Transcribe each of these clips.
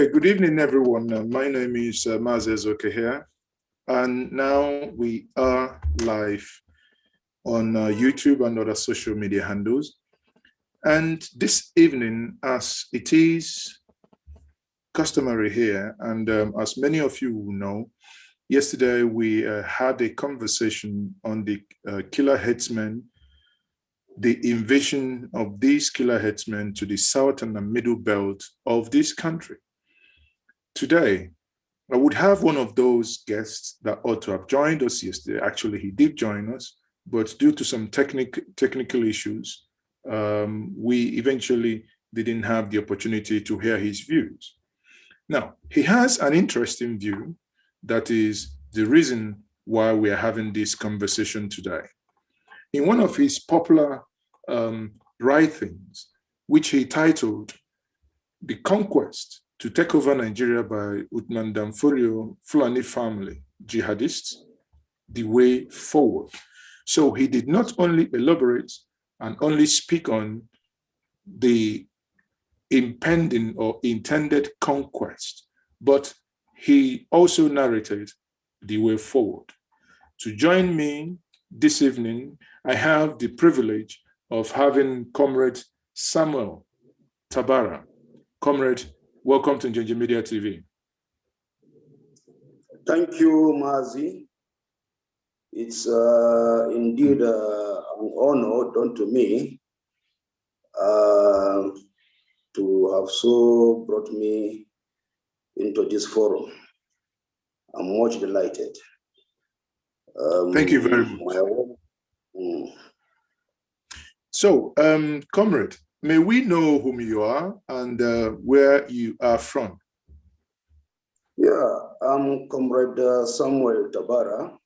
Good evening, everyone. My name is Mazes here, and now we are live on YouTube and other social media handles. And this evening, as it is customary here, and as many of you will know, yesterday we had a conversation on the killer headsmen, the invasion of these killer headsmen to the southern and middle belt of this country. Today, I would have one of those guests that ought to have joined us yesterday. Actually, he did join us, but due to some technical issues, we eventually didn't have the opportunity to hear his views. Now, he has an interesting view that is the reason why we are having this conversation today. In one of his popular writings, which he titled The Conquest, to take over Nigeria by Uthman Dan-Fodio, Fulani family, jihadists, the way forward. So he did not only elaborate and only speak on the impending or intended conquest, but he also narrated the way forward. To join me this evening, I have the privilege of having Comrade Samuel Tabara. Comrade, welcome to Njenje Media TV. Thank you, Mazi. It's indeed an honor done to me to have so brought me into this forum. I'm much delighted. Thank you very much. So, Comrade, may we know whom you are and where you are from? Yeah, I'm Comrade Samuel Tabara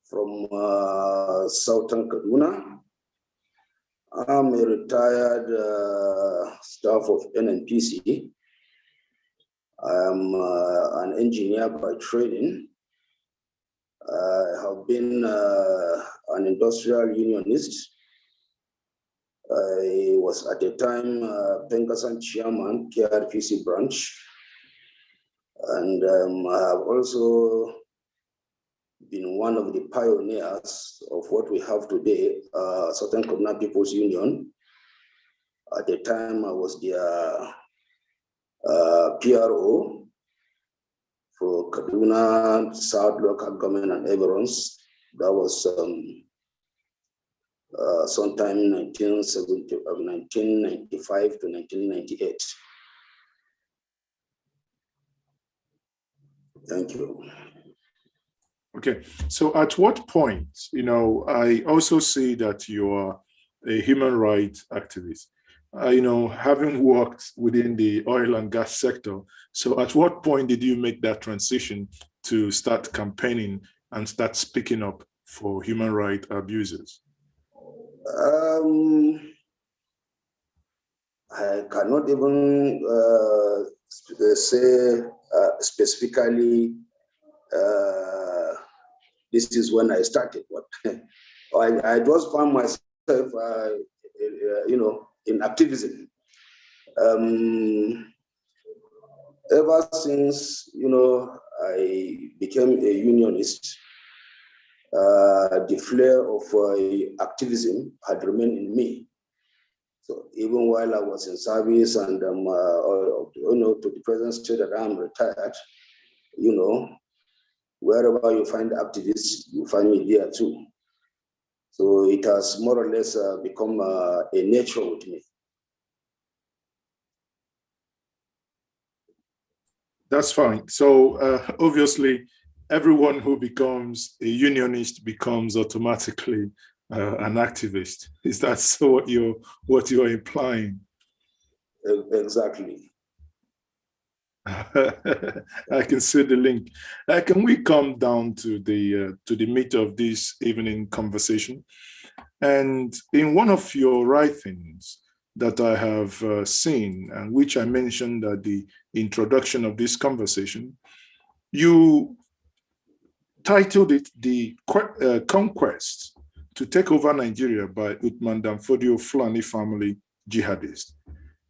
from Southern Kaduna. I'm a retired staff of NNPC. I'm an engineer by training. I have been an industrial unionist. I was at the time Pengasan chairman, KRPC branch. And I have also been one of the pioneers of what we have today, Southern Kaduna People's Union. At the time, I was their PRO for Kaduna, South Local Government and Everons. That was sometime 1995 to 1998. Thank you. Okay, so at what point, I also see that you are a human rights activist, having worked within the oil and gas sector. So at what point did you make that transition to start campaigning and start speaking up for human rights abusers? I cannot even say specifically this is when I started. But I just found myself, in activism. Ever since, I became a unionist, the flair of activism had remained in me. So even while I was in service and to the present state that I'm retired, wherever you find activists, you find me there too. So it has more or less become a nature with me. That's fine. So obviously, everyone who becomes a unionist becomes automatically an activist. Is that so what you're implying? Exactly. I can see the link. Can we come down to the meat of this evening conversation? And in one of your writings that I have seen, and which I mentioned at the introduction of this conversation, you titled it The Conquest to Take Over Nigeria by Uthman Dan-Fodio Fulani Family Jihadists.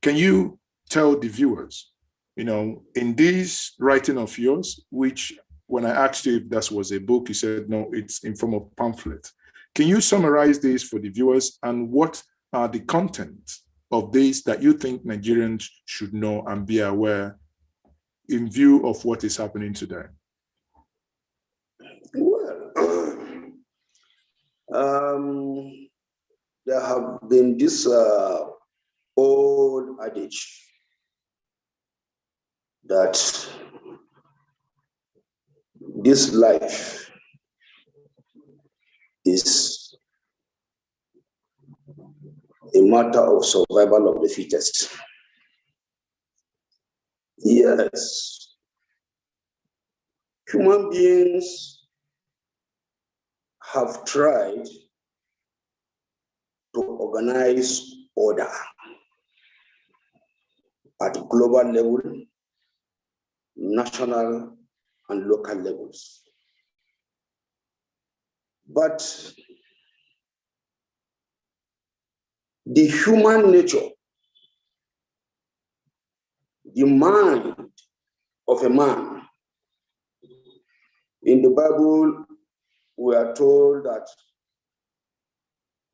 Can you tell the viewers in this writing of yours, which when I asked you if that was a book, you said, no, it's in form of pamphlet. Can you summarize this for the viewers, and what are the contents of this that you think Nigerians should know and be aware in view of what is happening today? Well, there have been this old adage that this life is a matter of survival of the fittest. Yes, human beings have tried to organize order at global level, national and local levels. But the human nature, the mind of a man, in the Bible, we are told that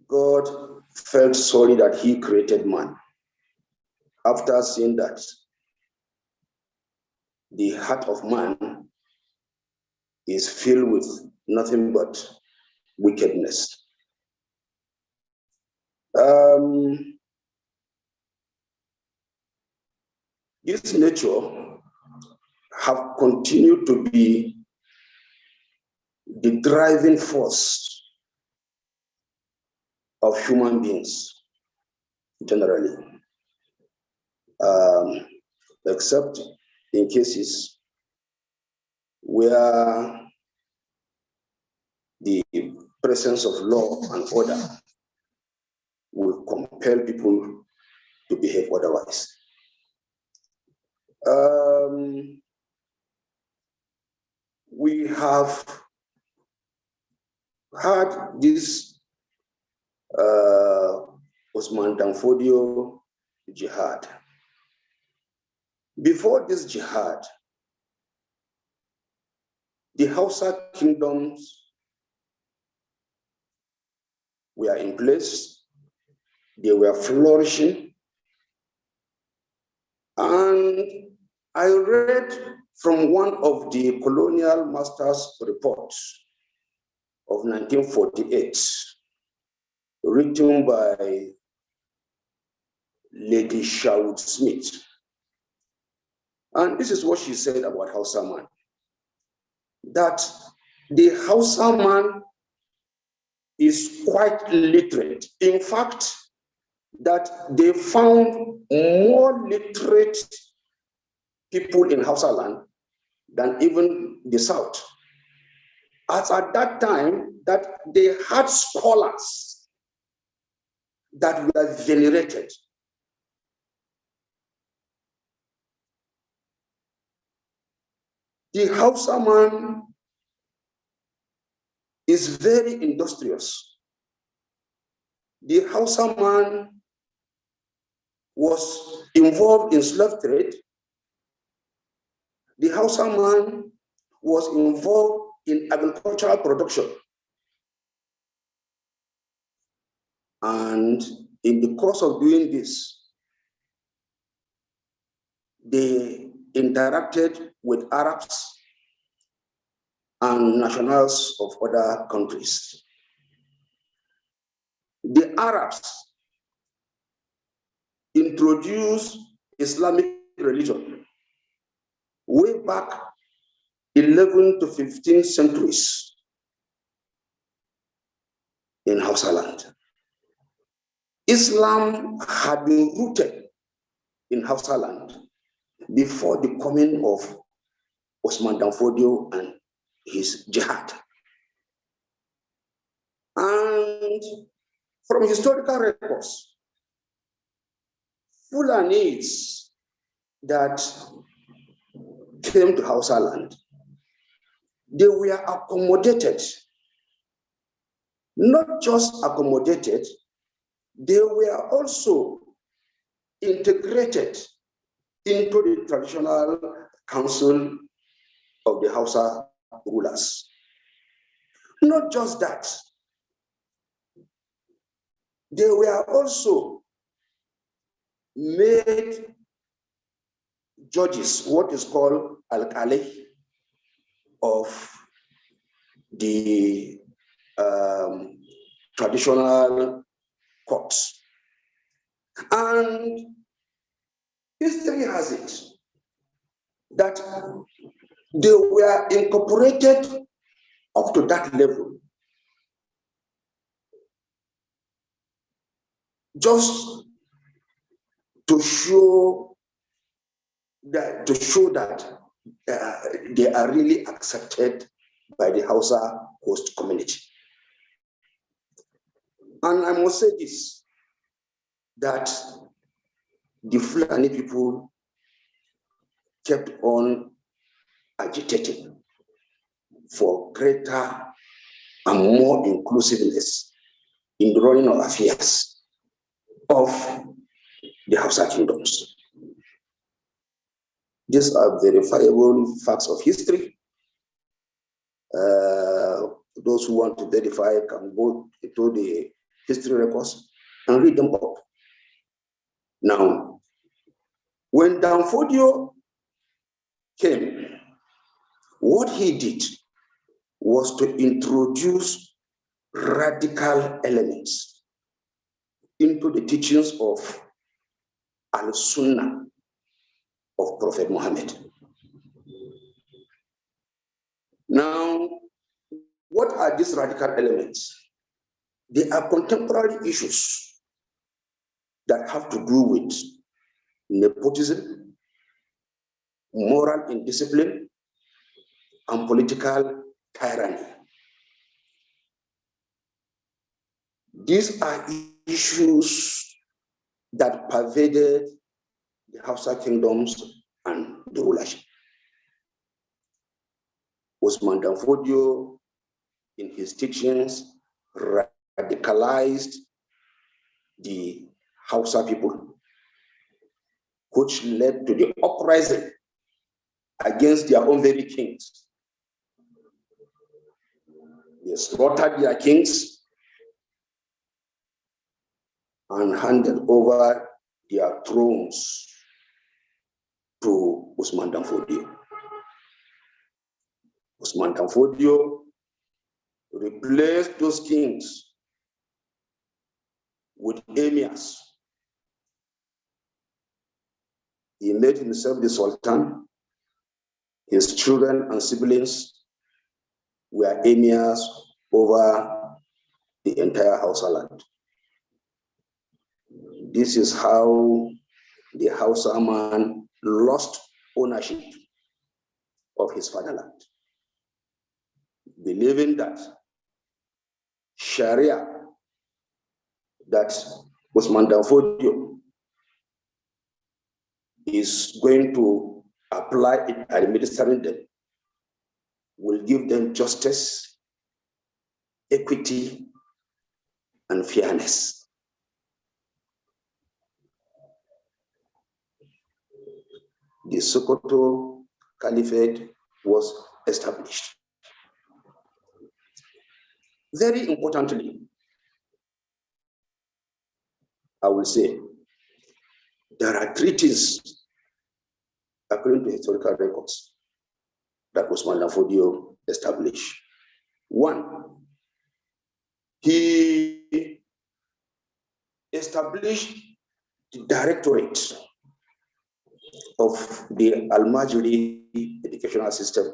God felt sorry that he created man after seeing that the heart of man is filled with nothing but wickedness. This nature have continued to be the driving force of human beings generally, except in cases where the presence of law and order will compel people to behave otherwise. We have had this Uthman Dan-Fodio jihad. Before this jihad, the Hausa kingdoms were in place, they were flourishing, and I read from one of the colonial masters' reports of 1948, written by Lady Sherwood Smith. And this is what she said about Hausa man, that the Hausa man is quite literate. In fact, that they found more literate people in Hausa land than even the South. As at that time, that they had scholars that were venerated. The Hausa man is very industrious. The Hausa man was involved in slave trade. The Hausa man was involved in agricultural production. And in the course of doing this, they interacted with Arabs and nationals of other countries. The Arabs introduced Islamic religion way back 11th to 15th centuries in Hausa land. Islam had been rooted in Hausa land before the coming of Uthman Dan-Fodio and his jihad. And from historical records, Fulanis that came to Hausa land, they were accommodated. Not just accommodated, they were also integrated into the traditional council of the Hausa rulers. Not just that, they were also made judges, what is called alkali of the traditional courts. And history has it that they were incorporated up to that level just to show that they are really accepted by the Hausa host community. And I must say this, that the Fulani people kept on agitating for greater and more inclusiveness in the running of affairs of the Hausa kingdoms. These are verifiable facts of history. Those who want to verify can go to the history records and read them up. Now, when Dan-Fodio came, what he did was to introduce radical elements into the teachings of Al-Sunnah of Prophet Muhammad. Now, what are these radical elements? They are contemporary issues that have to do with nepotism, moral indiscipline, and political tyranny. These are issues that pervaded the Hausa kingdoms and the rulership. Uthman Dan-Fodio, in his teachings, radicalized the Hausa people, which led to the uprising against their own very kings. They slaughtered their kings and handed over their thrones to Uthman Dan-Fodio. Uthman Dan-Fodio replaced those kings with emirs. He made himself the Sultan. His children and siblings were emirs over the entire Hausa land. This is how the Hausa man lost ownership of his fatherland, believing that sharia that Uthman Dan-Fodio is going to apply in administering them will give them justice, equity, and fairness. The Sokoto caliphate was established. Very importantly, I will say, there are treaties, according to historical records, that Uthman Dan-Fodio established. One, he established the directorate of the Almajiri educational system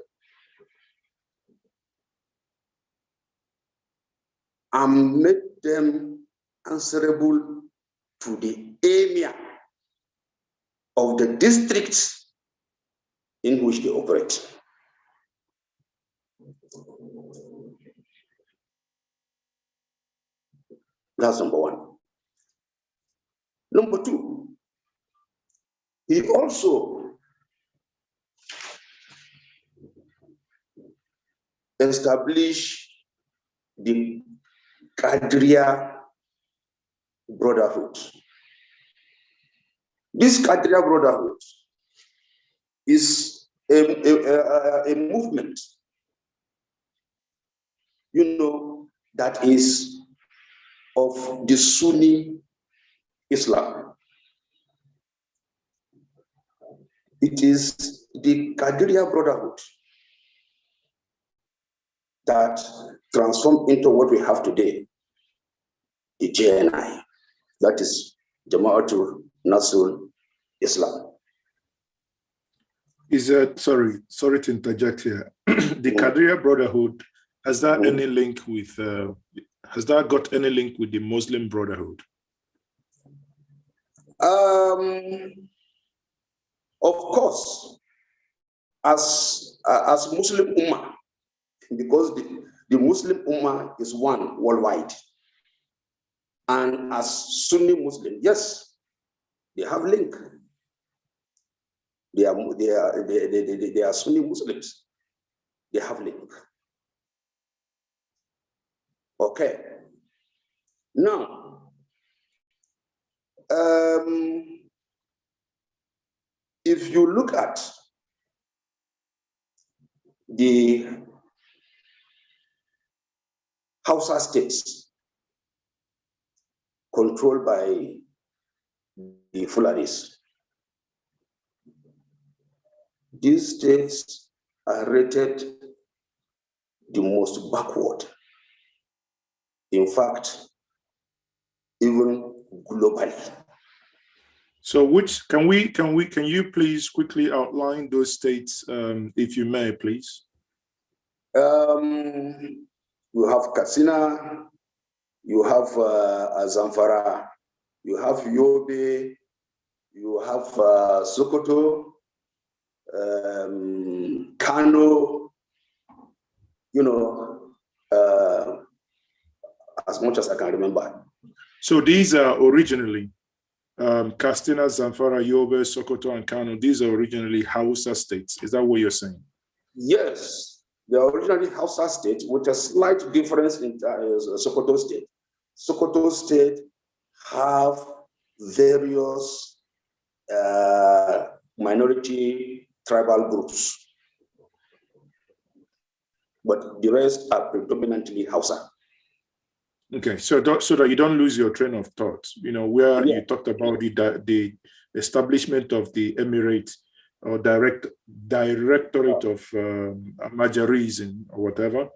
and made them answerable to the emir of the districts in which they operate. That's number one. Number two, he also established the Kadria Brotherhood. This Kadria Brotherhood is a movement, that is of the Sunni Islam. It is the Qadiriya Brotherhood that transformed into what we have today, the JNI, that is Jama'atul Nasrul Islam. Is that, sorry to interject here. The Qadiriya Brotherhood, has that any link with, has that got any link with the Muslim Brotherhood? Of course, as Muslim Ummah, because the Muslim Ummah is one worldwide. And as Sunni Muslim, yes, they have link. They are Sunni Muslims. They have link. Okay. Now, if you look at the Hausa states controlled by the Fulanis, these states are rated the most backward. In fact, even globally. So which, can you please quickly outline those states, if you may, please? You have Katsina, you have Zamfara, you have Yobe, you have Sokoto, Kano, as much as I can remember. So these are originally, Katsina, Zamfara, Yobe, Sokoto, and Kano, these are originally Hausa states. Is that what you're saying? Yes, they are originally Hausa states with a slight difference in Sokoto state. Sokoto state have various minority tribal groups, but the rest are predominantly Hausa. Okay, so that you don't lose your train of thought, where you talked about the establishment of the Emirate or Directorate of Almajirism or whatever,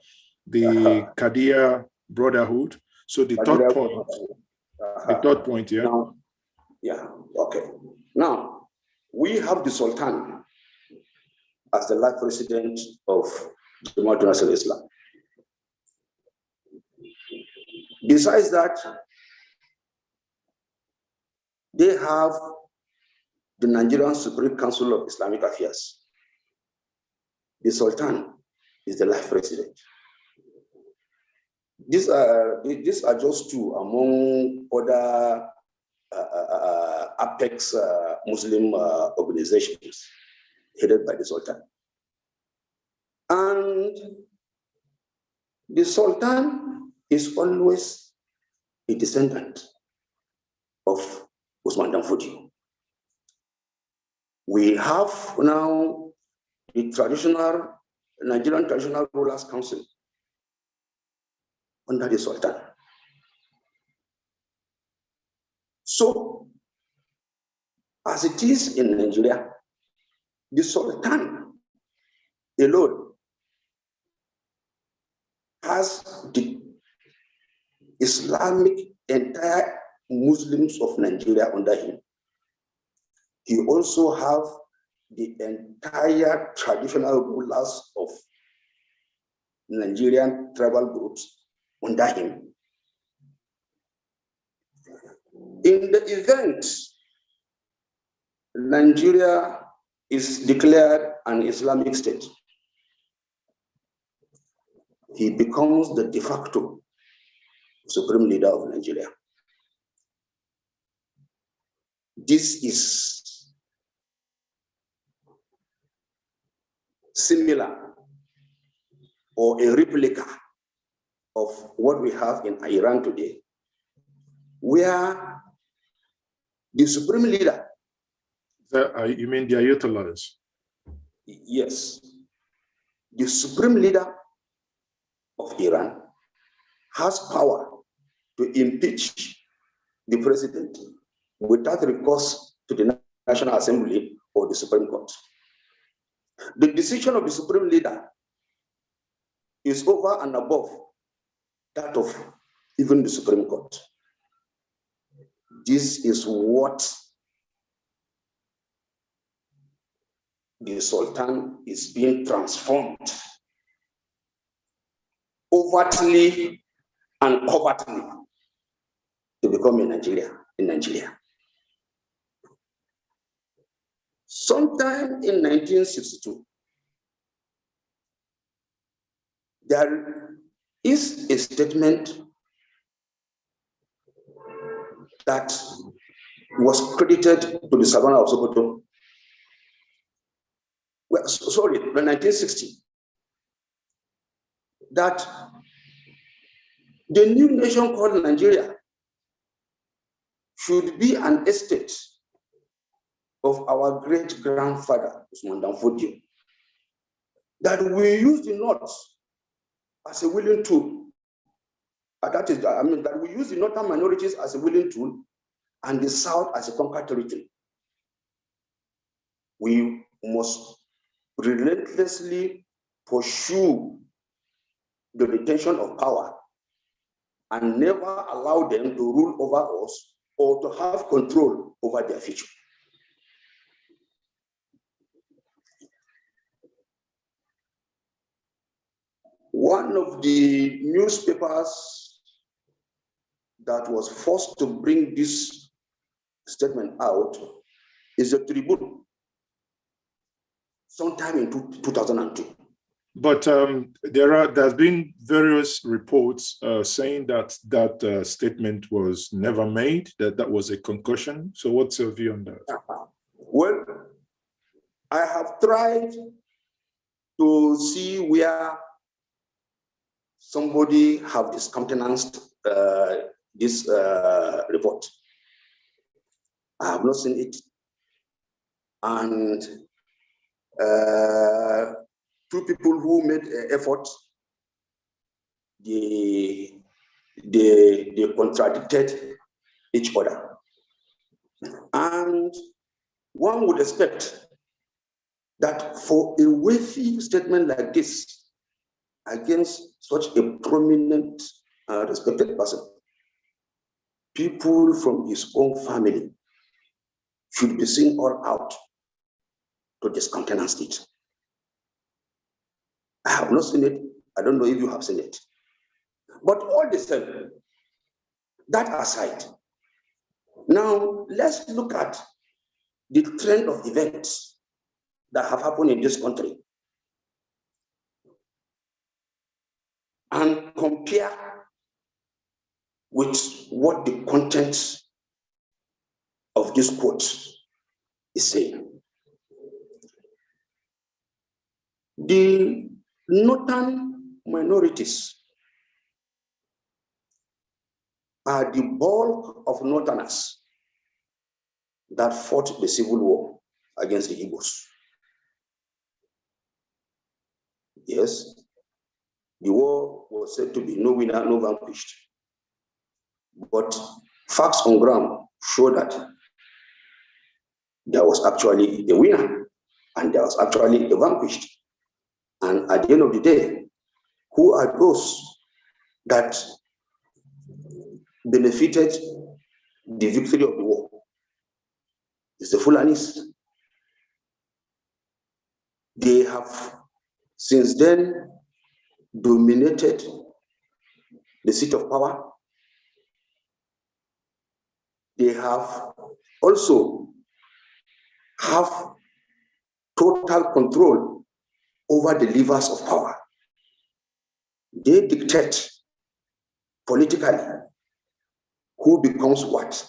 the Qadiriya Brotherhood. So the third point, yeah. Now, yeah, okay. Now, we have the Sultan as the life president of Jama'at Nasrul Islam. Besides that, they have the Nigerian Supreme Council of Islamic Affairs. The Sultan is the life president. These are just two among other apex Muslim organizations headed by the Sultan. And the Sultan is always a descendant of Uthman Dan-Fodio. We have now the Nigerian Traditional Rulers Council under the Sultan. So, as it is in Nigeria, the Sultan alone has the Islamic entire Muslims of Nigeria under him. He also have the entire traditional rulers of Nigerian tribal groups under him. In the event Nigeria is declared an Islamic state, he becomes the de facto supreme leader of Nigeria. This is similar or a replica of what we have in Iran today, where the supreme leader. You mean the Ayatollahs? Yes, the supreme leader of Iran has power to impeach the president without recourse to the National Assembly or the Supreme Court. The decision of the supreme leader is over and above that of even the Supreme Court. This is what the Sultan is being transformed overtly and covertly to become in Nigeria. Sometime in 1962, there is a statement that was credited to the Savannah of Sokoto. Well, sorry, in 1960, that the new nation called Nigeria should be an estate of our great-grandfather, Uthman Dan-Fodio, that we use the North as a willing tool. That we use the northern minorities as a willing tool and the South as a conquered territory. We must relentlessly pursue the retention of power and never allow them to rule over us or to have control over their future. One of the newspapers that was forced to bring this statement out is the Tribune, sometime in 2002. But there's been various reports saying that statement was never made, that was a concussion. So what's your view on that? Well, I have tried to see where somebody have discountenanced this report. I have not seen it. And two people who made an effort, they contradicted each other. And one would expect that for a weighty statement like this against such a prominent and respected person, people from his own family should be seen all out to discountenance it. I have not seen it. I don't know if you have seen it. But all the same, that aside, now let's look at the trend of events that have happened in this country and compare with what the content of this quote is saying. The northern minorities are the bulk of northerners that fought the civil war against the Igbos. Yes, the war was said to be no winner, no vanquished. But facts on ground show that there was actually a winner and there was actually a vanquished. And at the end of the day, who are those that benefited the victory of the war? It's the Fulanis. They have since then dominated the seat of power. They have also have total control over the levers of power. They dictate politically who becomes what.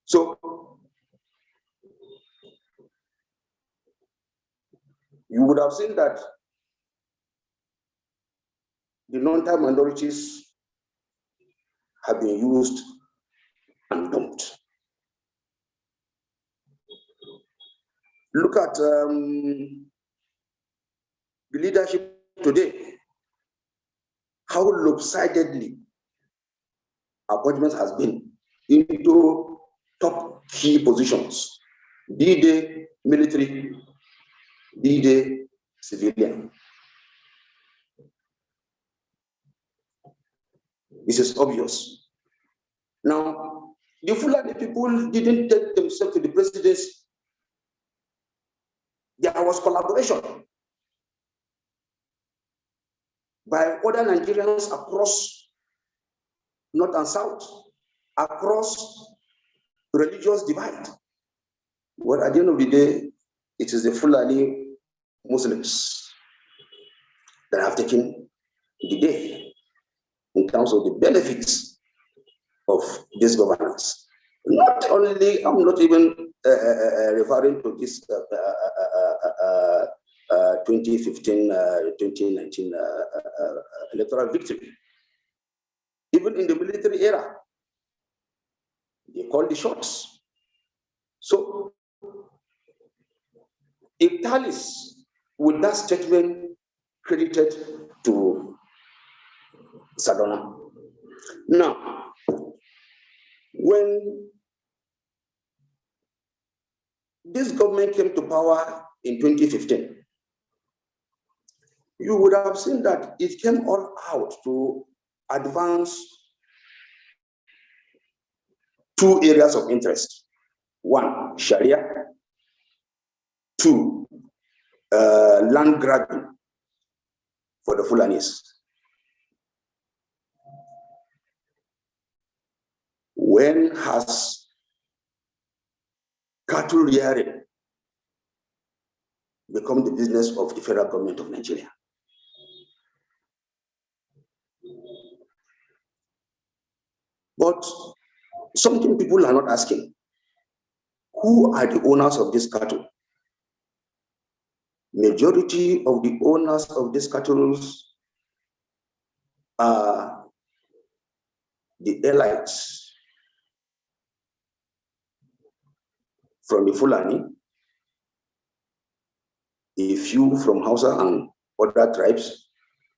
So you would have seen that the non-Thai minorities have been used and dumped. Look at the leadership today, how lopsidedly appointments has been into top key positions, be they military, be they civilian. This is obvious. Now, the Fulani people didn't take themselves to the presidency. There was collaboration by other Nigerians across North and South, across religious divide. Well, at the end of the day, it is the Fulani Muslims that have taken the day in terms of the benefits of this governance. Not only, I'm not even referring to this 2015-2019 electoral victory. Even in the military era, they called the shots. So it tallies with that statement credited to Sadona. Now, when this government came to power in 2015, you would have seen that it came all out to advance two areas of interest. One, sharia. Two, land grabbing for the Fulanis. When has cattle rearing become the business of the federal government of Nigeria? But something people are not asking, who are the owners of this cattle? Majority of the owners of these cattle are the elites from the Fulani, a few from Hausa and other tribes,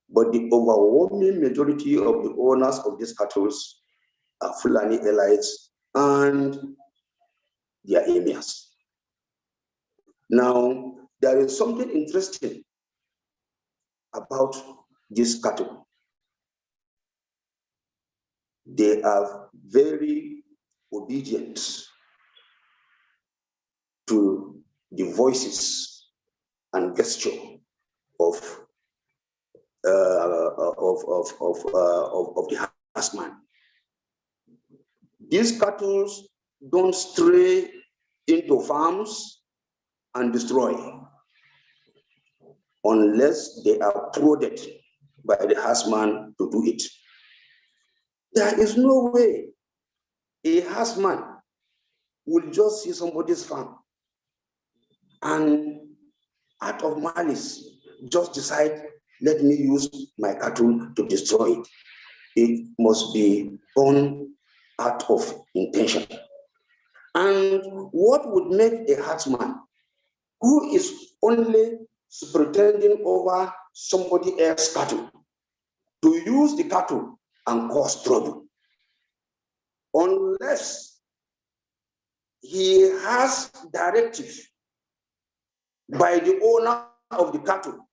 but the overwhelming majority of the owners of these cattle are Fulani elites and their emirs. Now, there is something interesting about these cattle. They are very obedient to the voices and gesture of the herdsman. These cattle don't stray into farms and destroy unless they are prodded by the herdsman to do it. There is no way a herdsman will just see somebody's farm and out of malice just decide, let me use my cattle to destroy it. It must be done out of intention. And what would make a herdsman who is only pretending over somebody else's cattle to use the cattle and cause trouble? Unless he has directive by the owner of the cattle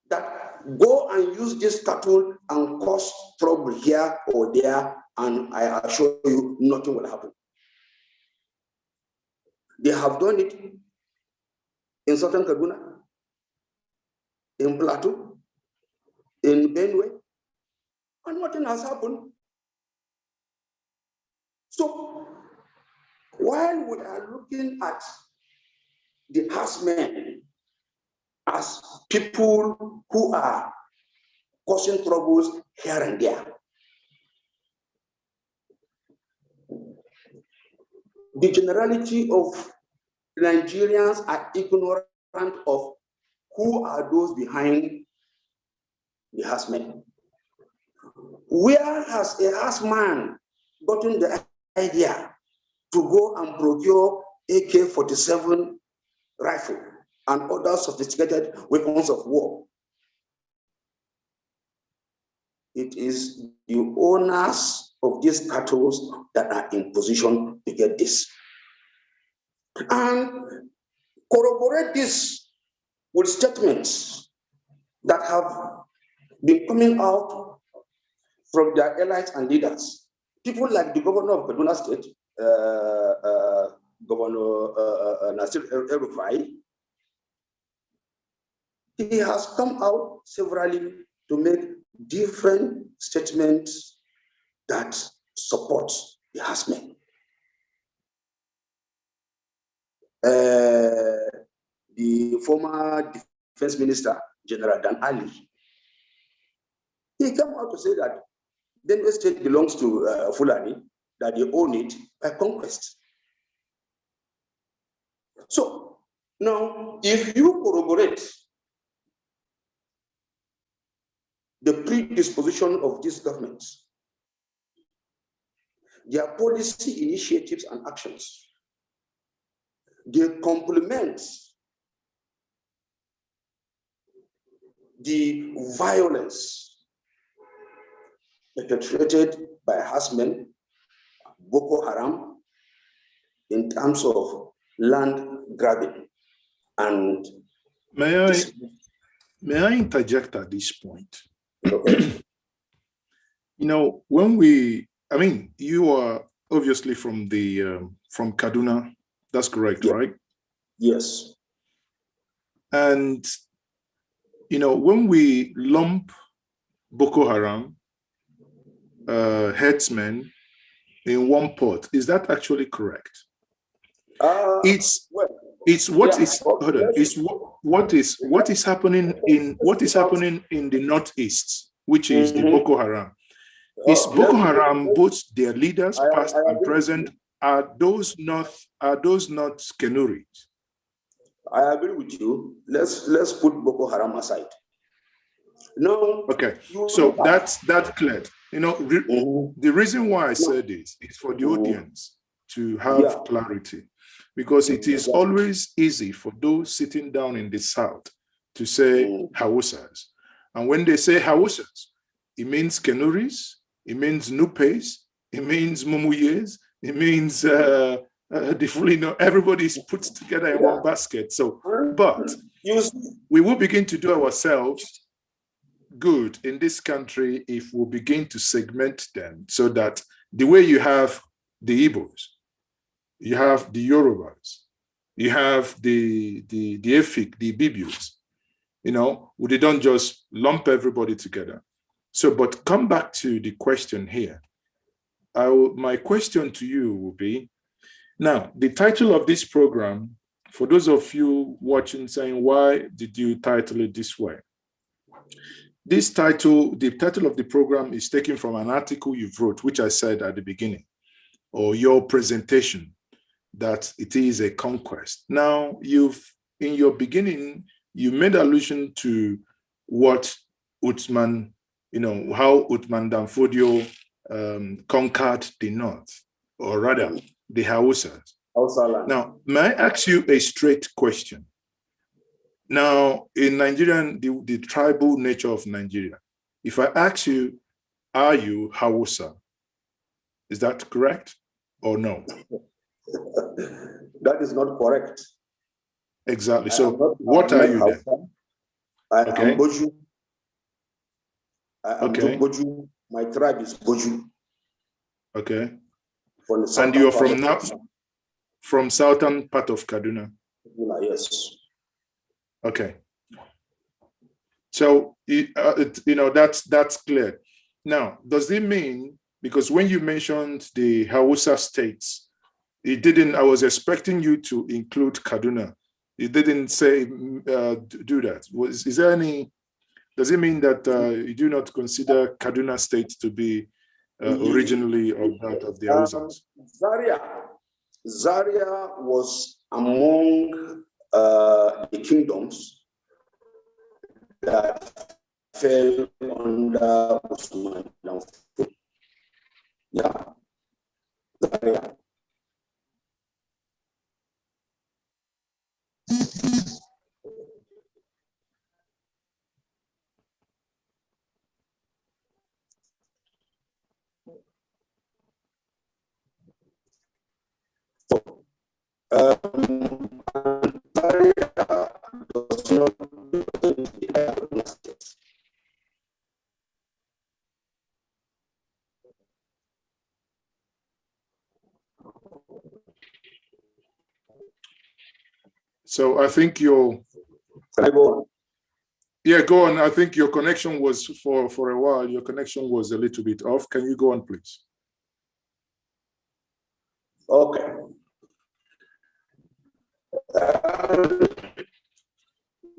that go and use this cattle and cause trouble here or there, and I assure you nothing will happen. They have done it in Southern Kaduna, in Plateau, in Benue, and nothing has happened. So while we are looking at the herdsmen as people who are causing troubles here and there, the generality of Nigerians are ignorant of who are those behind the herdsmen. Where has a herdsman gotten the idea to go and procure AK-47 rifle, and other sophisticated weapons of war. It is the owners of these cattle that are in position to get this. And corroborate this with statements that have been coming out from their allies and leaders. People like the governor of Kaduna State, Governor Nasir El-Rufai, he has come out severally to make different statements that support the harassment. The former defense minister, General Dan Ali, he came out to say that Benue State belongs to Fulani, that they own it by conquest. So now, if you corroborate the predisposition of these governments, their policy initiatives and actions, they complement the violence perpetrated by harassment, Boko Haram, in terms of land grabbing. And may I interject at this point? Okay. You know, you are obviously from from Kaduna. That's correct, yeah. Right? Yes. And you know, when we lump Boko Haram headsmen in one pot, is that actually correct? It's what is happening in the northeast, which is the Boko Haram. Is Boko Haram, both their leaders, past and present, are those not Kenuris? I agree with you. Let's put Boko Haram aside. No. Okay, so that's clear. You know, the reason why I said this is for the audience to have clarity, because it is always easy for those sitting down in the south to say Hausas, and when they say Hausas, it means Kenuris, it means Nupes, it means Mumuyes, it means the Fulani. You know, everybody's put together in one basket. So, but we will begin to do ourselves good in this country if we begin to segment them, so that the way you have the Igbos, you have the Yorubas, you have the Efik, the Ibibios, you know, they don't just lump everybody together. So, but come back to the question here. My question to you will be, now, the title of this program, for those of you watching saying, why did you title it this way? This title, the title of the program is taken from an article you've wrote, which I said at the beginning, or your presentation, that it is a conquest. Now, in your beginning, you made allusion to what Uthman, you know, how Uthman Dan-Fodio conquered the north, or rather, the Hausas. Now, may I ask you a straight question? Now, in Nigerian, the tribal nature of Nigeria, if I ask you, are you Hausa? Is that correct or no? That is not correct. Exactly. So what are you then? I am Boju. I am Boju. My tribe is Boju. Okay. And you are from southern part of Kaduna? Yes. Okay. So, you know, that's clear. Now, does it mean, because when you mentioned the Hausa states, I was expecting you to include Kaduna. It didn't say do that. Does it mean that you do not consider Kaduna state to be originally of that of the Hausas? Zaria was among the kingdoms that fell under Uthman Dan-Fodio. Yeah, Zaria. So I think your Can I go on? yeah, go on. I think your connection was for a while. Your connection was a little bit off. Can you go on, please? Okay.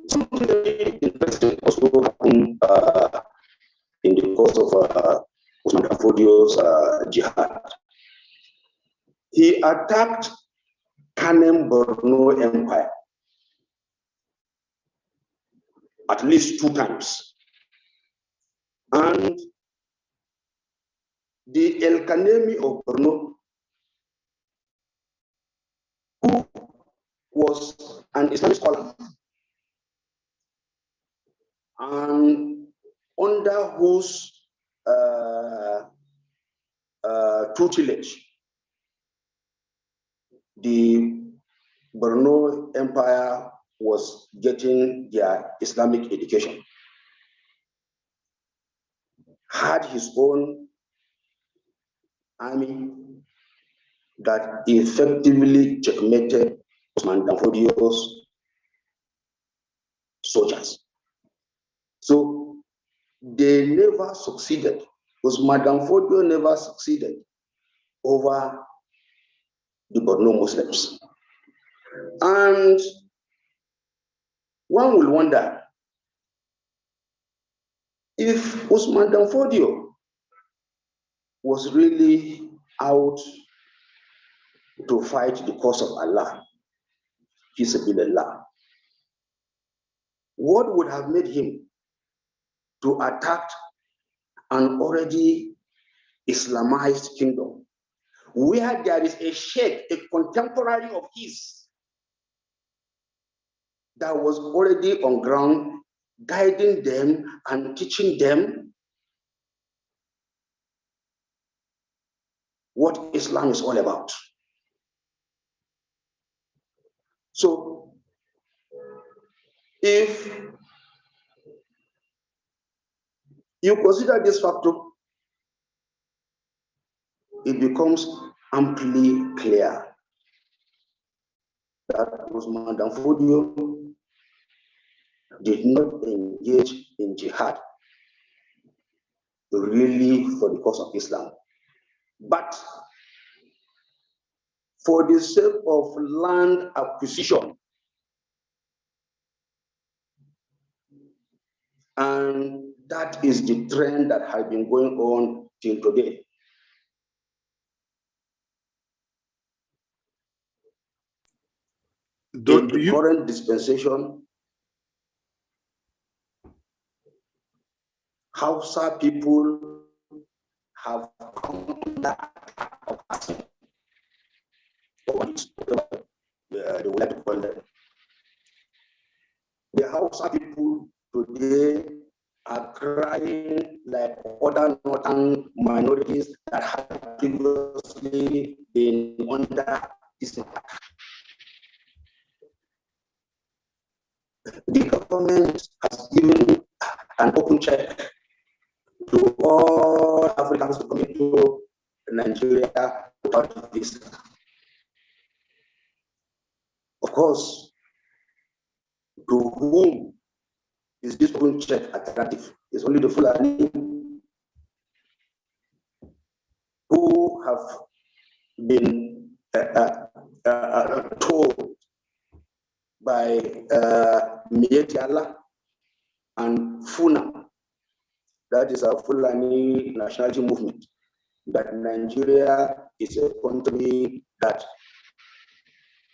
Something very interesting also happened in the course of Uthman Dan-Fodio's jihad. He attacked Kanem Borno Empire at least 2 times. And the El Kanemi of Borno, who was an Islamic scholar and under whose tutelage the Borno Empire was getting their Islamic education, had his own army that effectively checkmated Uthman Dan-Fodio's soldiers. So they never succeeded. Uthman Dan-Fodio never succeeded over the Borno Muslims. And one will wonder if Uthman Dan-Fodio was really out to fight the cause of Allah, peace be with Allah, what would have made him to attack an already Islamized kingdom, where there is a sheikh, a contemporary of his, that was already on ground, guiding them and teaching them what Islam is all about? So, if you consider this factor, it becomes amply clear that Uthman Dan-Fodio did not engage in jihad really for the cause of Islam, but for the sake of land acquisition. And that is the trend that has been going on till today. In the current dispensation, Hausa people have come back of they would like to call them. The Hausa people today are crying like other northern minorities that have previously been under this attack. The government has given an open check to all Africans to come into Nigeria without visa. Of course, to whom is this open check attractive? It's only the Fulani who have been told by Mietiala and Funa, that is a Fulani nationality movement, that Nigeria is a country that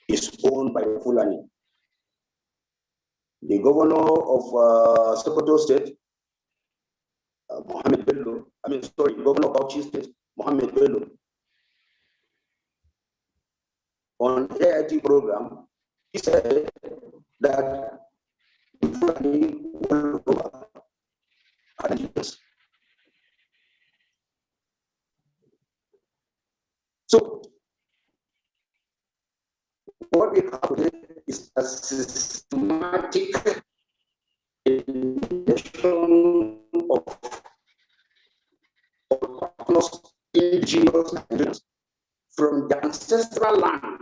is owned by Fulani. The governor of Sokoto State, Governor of Bauchi State, Mohammed Bello, on AIT program, he said that the Fulani will over allegiance. So, what we have today is a systematic invasion of indigenous Nigerians from the ancestral land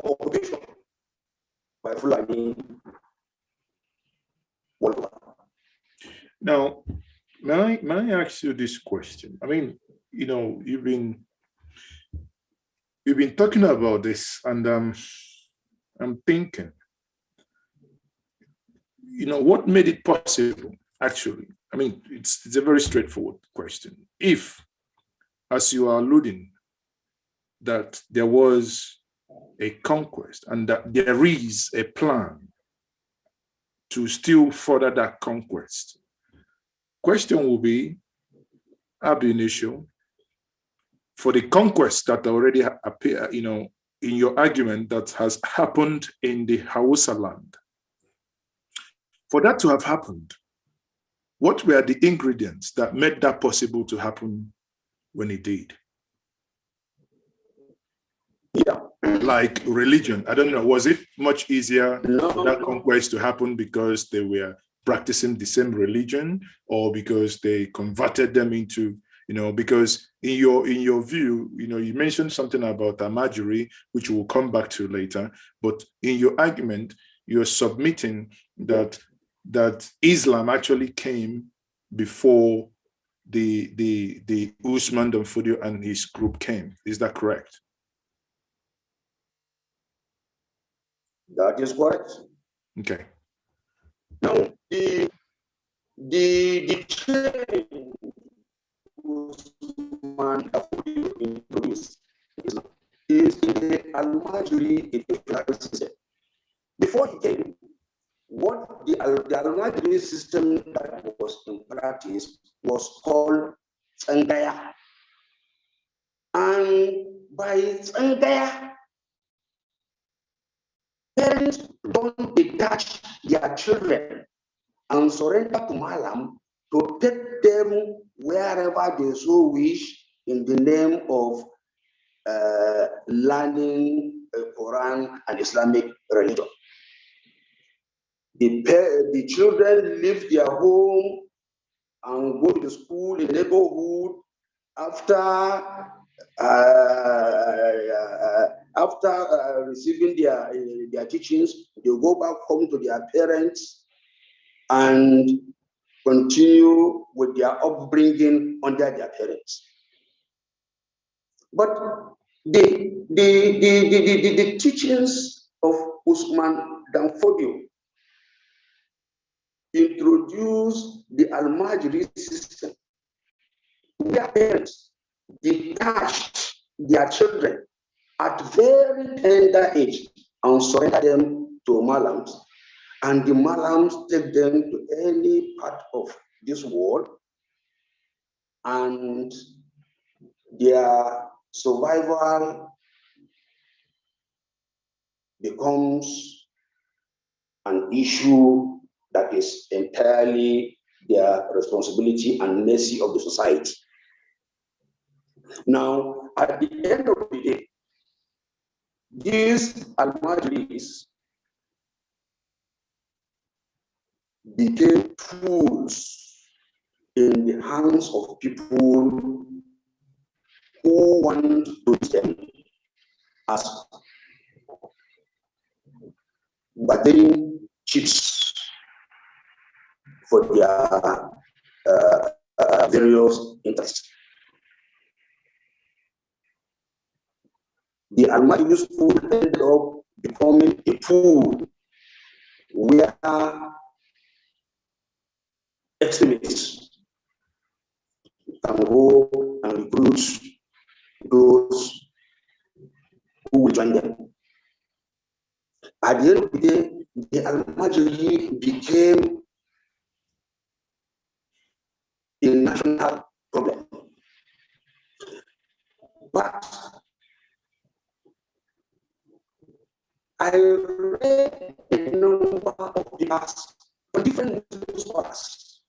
occupation by Fulani worldwide. Now, may I ask you this question? I mean, you know, you've been talking about this, and I'm thinking, you know, what made it possible, actually? I mean, it's a very straightforward question. If, as you are alluding, that there was a conquest and that there is a plan to still further that conquest, question will be, ab initio, for the conquest that already appear, you know, in your argument that has happened in the Hausa land. For that to have happened, what were the ingredients that made that possible to happen when it did? Yeah. Like religion, I don't know, was it much easier No. for that conquest to happen because they were practicing the same religion, or because they converted them into, you know, because in your view, you know, you mentioned something about Almajiri, which we'll come back to later, but in your argument, you're submitting that Islam actually came before the Uthman Dan-Fodio and his group came. Is that correct? That is correct. Okay. Now, the change Uthman Dan-Fodio introduced is in the Almajiri system. Before he came, what the Almajiri system that was in practice was called Tsangaya. And by Tsangaya, parents don't detach their children and surrender to Malam to take them wherever they so wish in the name of learning Quran and Islamic religion. The children leave their home and go to the school in the neighborhood after receiving their teachings. They go back home to their parents and continue with their upbringing under their parents. But the teachings of Uthman Dan-Fodio introduced the Almajiri system, where parents detached their children at very tender age and surrender them to Malams, and the Malams take them to any part of this world, and their survival becomes an issue that is entirely their responsibility and mercy of the society. Now, at the end of the day, these Almajiris became tools in the hands of people who want to use them as bargaining chips for their various interests. The Almajiri school ended up becoming a pool where extremists can go and recruit those who will join them. At the end of the day, the Almajiri became a national problem. But I read a number of papers from different scholars.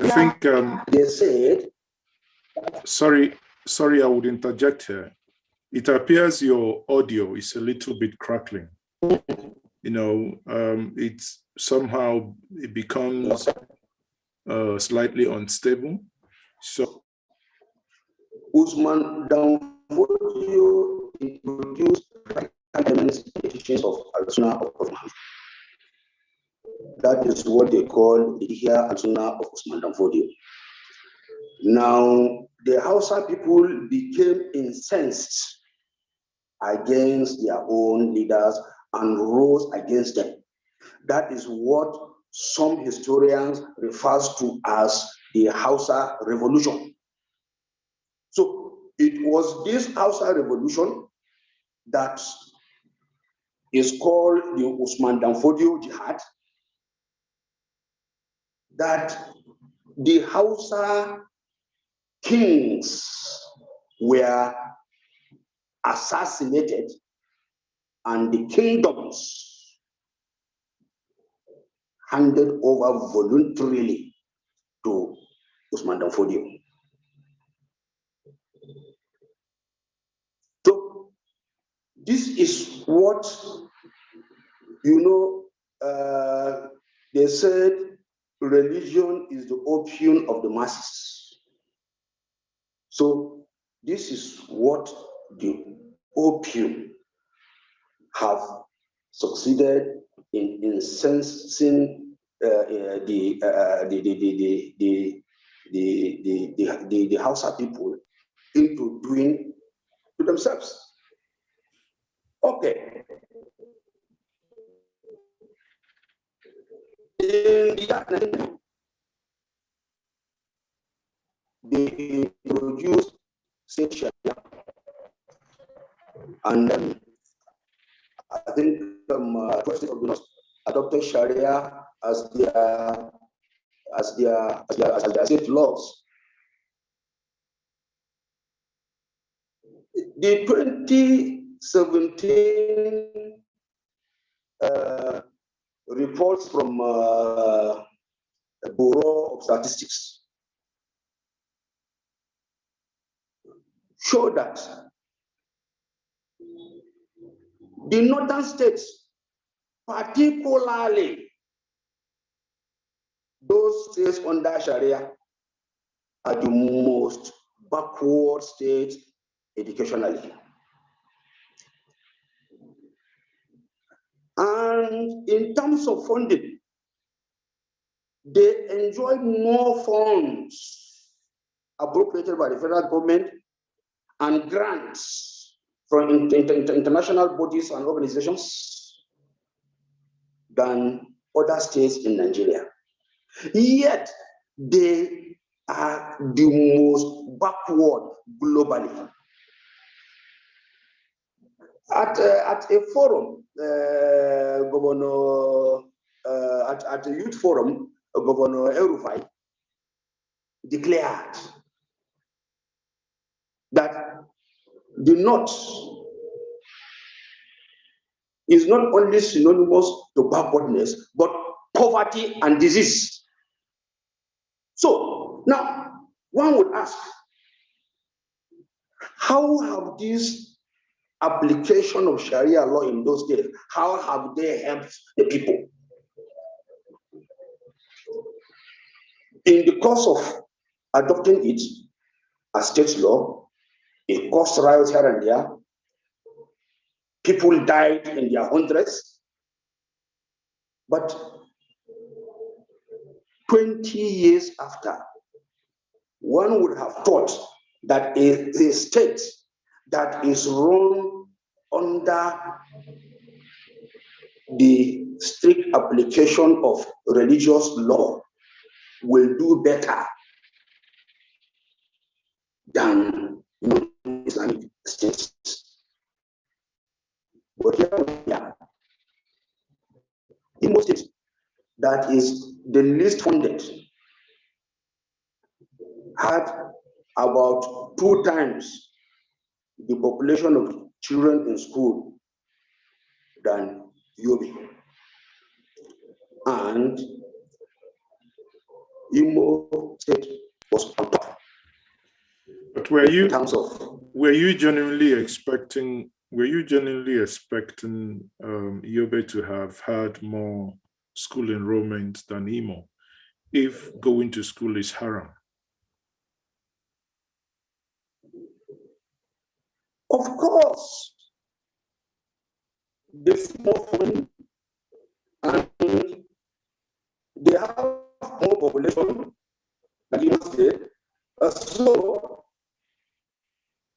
I think they said, sorry, I would interject here. It appears your audio is a little bit crackling. You know, it's somehow it becomes slightly unstable. So Uthman Dan-Fodio introduced elements chains of Al-Sunnah of Muhammad. That is what they call the Ihya Al-Sunnah of Uthman Dan-Fodio. Now, the Hausa people became incensed against their own leaders and rose against them. That is what some historians refer to as the Hausa Revolution. So it was this Hausa Revolution that is called the Uthman Dan-Fodio Jihad, that the Hausa kings were assassinated and the kingdoms handed over voluntarily to Uthman Dan-Fodio. So this is what, they said religion is the opium of the masses. So this is what the opium have succeeded in incensing the Hausa people into doing to themselves. Okay. In the year they introduced state sharia, and I think 12 states of the North adopted sharia as their state laws. The 2017 reports from the Bureau of Statistics show that the northern states, particularly those states under Sharia, are the most backward states educationally. And in terms of funding, they enjoy more funds appropriated by the federal government and grants from international bodies and organizations than other states in Nigeria. Yet they are the most backward globally. At a forum, at a youth forum, Governor El-Rufai declared that the North is not only synonymous to backwardness, but poverty and disease. So now one would ask, how have these application of Sharia law in those days, how have they helped the people? In the course of adopting it as state law, it caused riots here and there. People died in their hundreds. But 20 years after, one would have thought that a state that is run under the strict application of religious law will do better than non-Islamic states. But here we are. In most states, that is the least funded, had about 2 times the population of children in school than Yobe. And Imo State was on top. But were you genuinely expecting Yobe to have had more school enrollment than Imo, if going to school is haram? Of course. the smartphone, and they have more population than you must say. So,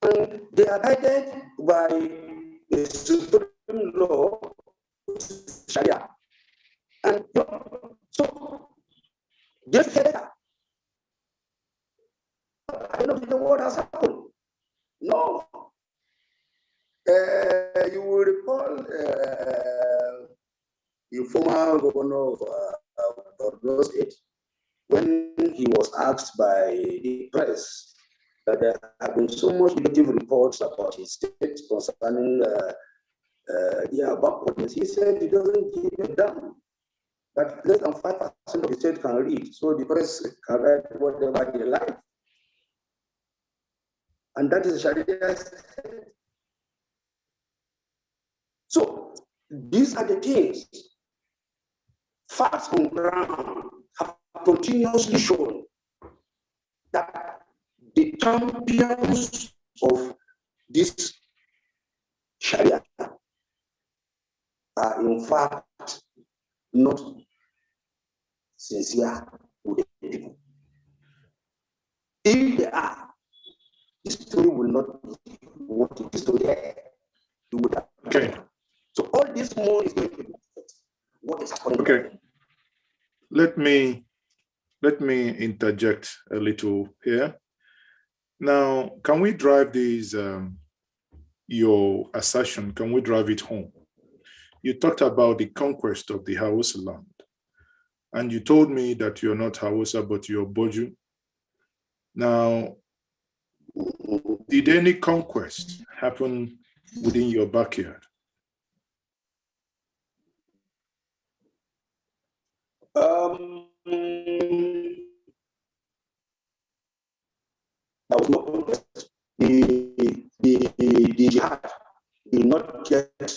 and they are guided by the supreme law, sharia. And so, just I don't know what has happened. No. You will recall the former governor of Borno State, when he was asked by the press that there have been so much negative reports about his state concerning their backwardness. He said he doesn't give a damn, that less than 5% of the state can read, so the press can write whatever they like. And that is Sharia. So these are the things. Facts on ground have continuously shown that the champions of this Sharia are in fact not sincere with the people. If they are, this story will not be what it is today. Okay. So all this more is going to be what is happening. Okay. Let me interject a little here. Now, can we drive these your assertion? Can we drive it home? You talked about the conquest of the Hausa land, and you told me that you're not Hausa, but you're Boju. Now, did any conquest happen within your backyard? There was no conquest. The jihad did not get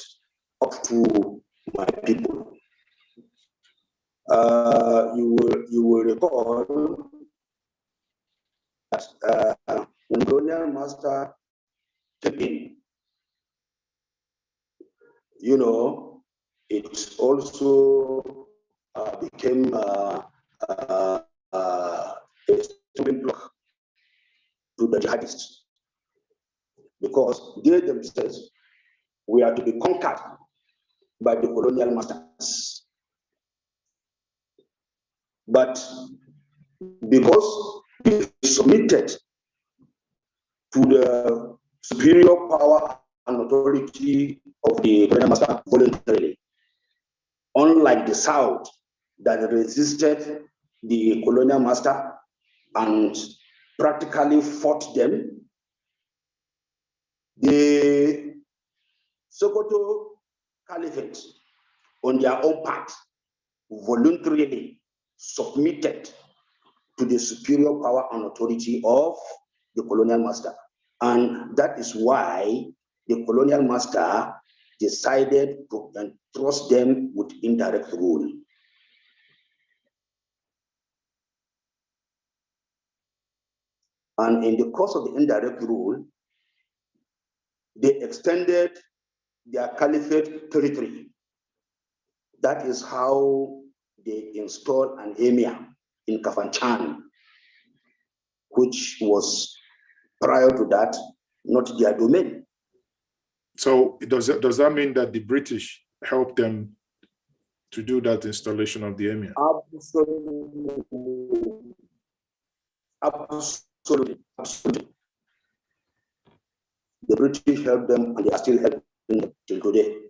up to my people. You will recall that when the colonial master came in, it also became a stumbling block to the jihadists, because they themselves were to be conquered by the colonial masters. But because they submitted to the superior power and authority of the colonial master voluntarily, unlike the South that resisted the colonial master and practically fought them, the Sokoto caliphate, on their own part, voluntarily submitted to the superior power and authority of the colonial master. And that is why the colonial master decided to entrust them with indirect rule. And in the course of the indirect rule, they extended their caliphate territory. That is how they installed an emir in Kafanchan, which was prior to that not their domain. So does that mean that the British helped them to do that installation of the emir? Absolutely. The British helped them, and they are still helping them till today.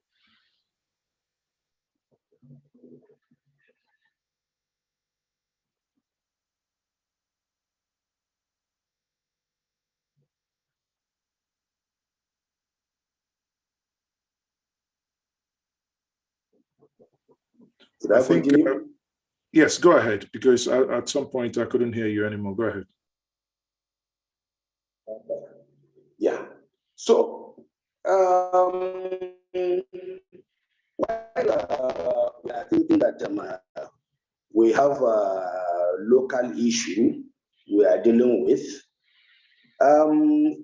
I think, yes, go ahead, because at some point I couldn't hear you anymore. Go ahead. Yeah. So, while we are thinking that we have a local issue we are dealing with,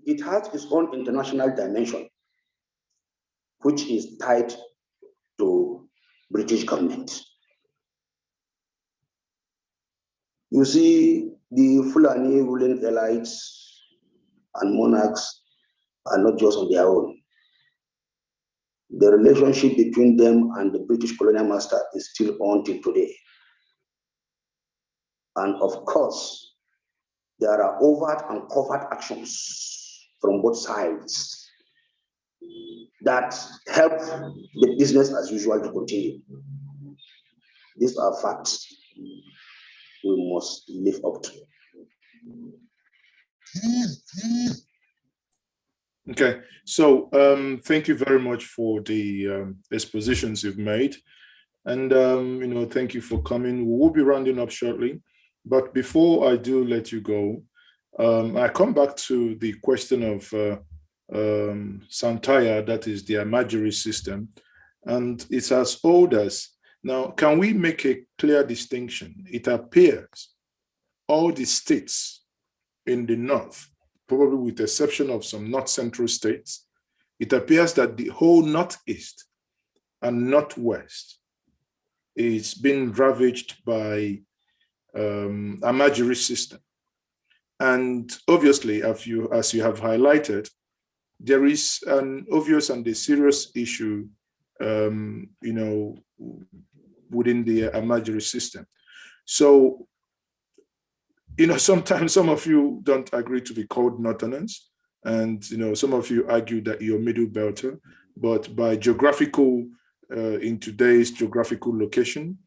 it has its own international dimension, which is tied British government. You see, the Fulani ruling elites and monarchs are not just on their own. The relationship between them and the British colonial master is still on till today. And of course, there are overt and covert actions from both sides that help the business as usual to continue. These are facts we must live up to. Okay, so thank you very much for the expositions you've made. And, thank you for coming. We will be rounding up shortly. But before I do let you go, I come back to the question of Santaya, that is the Almajiri system. And it's as old as, now, can we make a clear distinction? It appears all the states in the north, probably with the exception of some north central states, it appears that the whole northeast and northwest is being ravaged by Almajiri system. And obviously, as you have highlighted, there is an obvious and a serious issue, within the Almajiri system. So, sometimes some of you don't agree to be called Northerners, and some of you argue that you're Middle Belter, but by geographical, in today's geographical location,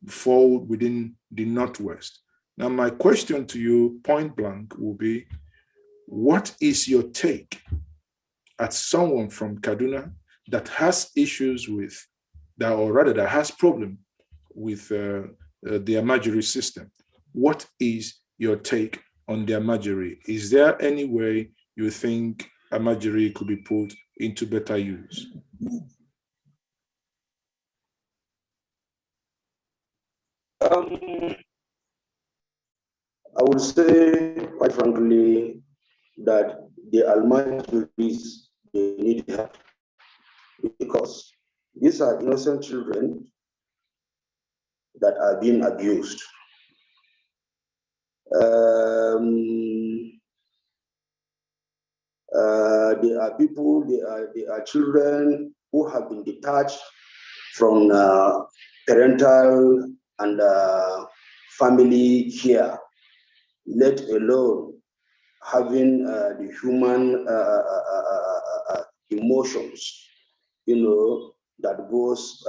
fall within the Northwest. Now, my question to you, point blank, will be, what is your take as someone from Kaduna that has issues with, that has problem with the Almajiri system? What is your take on the Almajiri? Is there any way you think Almajiri could be put into better use? I would say, quite frankly, that the Almajiris, they need help, because these are innocent children that are being abused. They are people, they are children who have been detached from parental and family care, let alone having the human emotions, that goes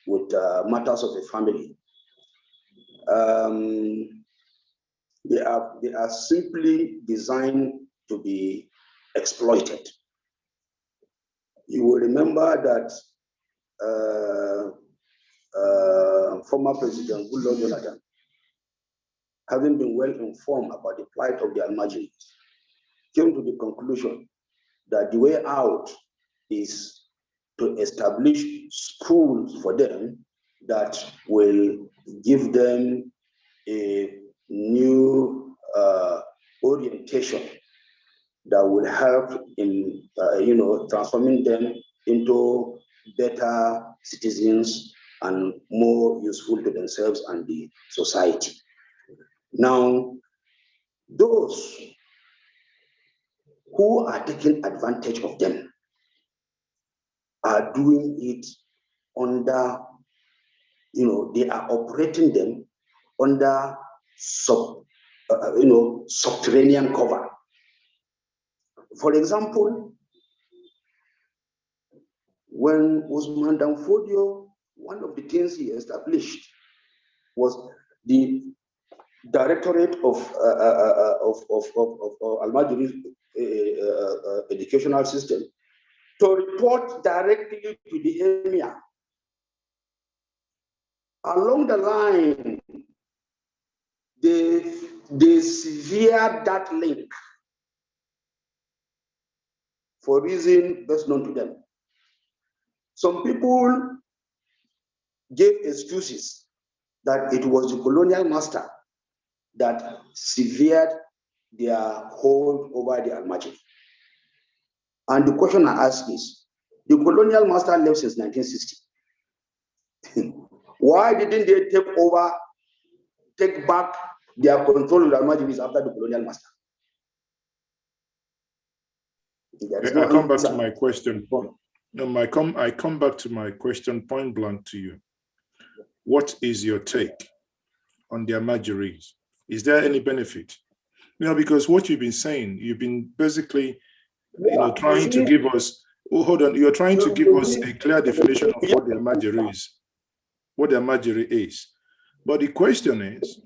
with matters of the family. They are simply designed to be exploited. You will remember that former President Goodluck Jonathan, having been well informed about the plight of the Almajiris, came to the conclusion that the way out is to establish schools for them that will give them a new orientation that will help in transforming them into better citizens and more useful to themselves and the society. Now, those who are taking advantage of them are doing it under, they are operating them under subterranean cover. For example, when Uthman Dan-Fodio, one of the things he established was the Directorate of Almajiri educational system to report directly to the emir. Along the line, they severed that link for reason best known to them. Some people gave excuses that it was the colonial master that severed their hold over the Almajiri. And the question I ask is, the colonial master left since 1960. Why didn't they take back their control of the Almajiris after the colonial master? I come back to my question. No, I come back to my question point blank to you. What is your take on the Almajiris? Is there any benefit? Because what you've been saying, you've been basically, trying to give us. Oh, hold on, you're trying to give us a clear definition of what the Almajiri is, what the Almajiri is. But the question is,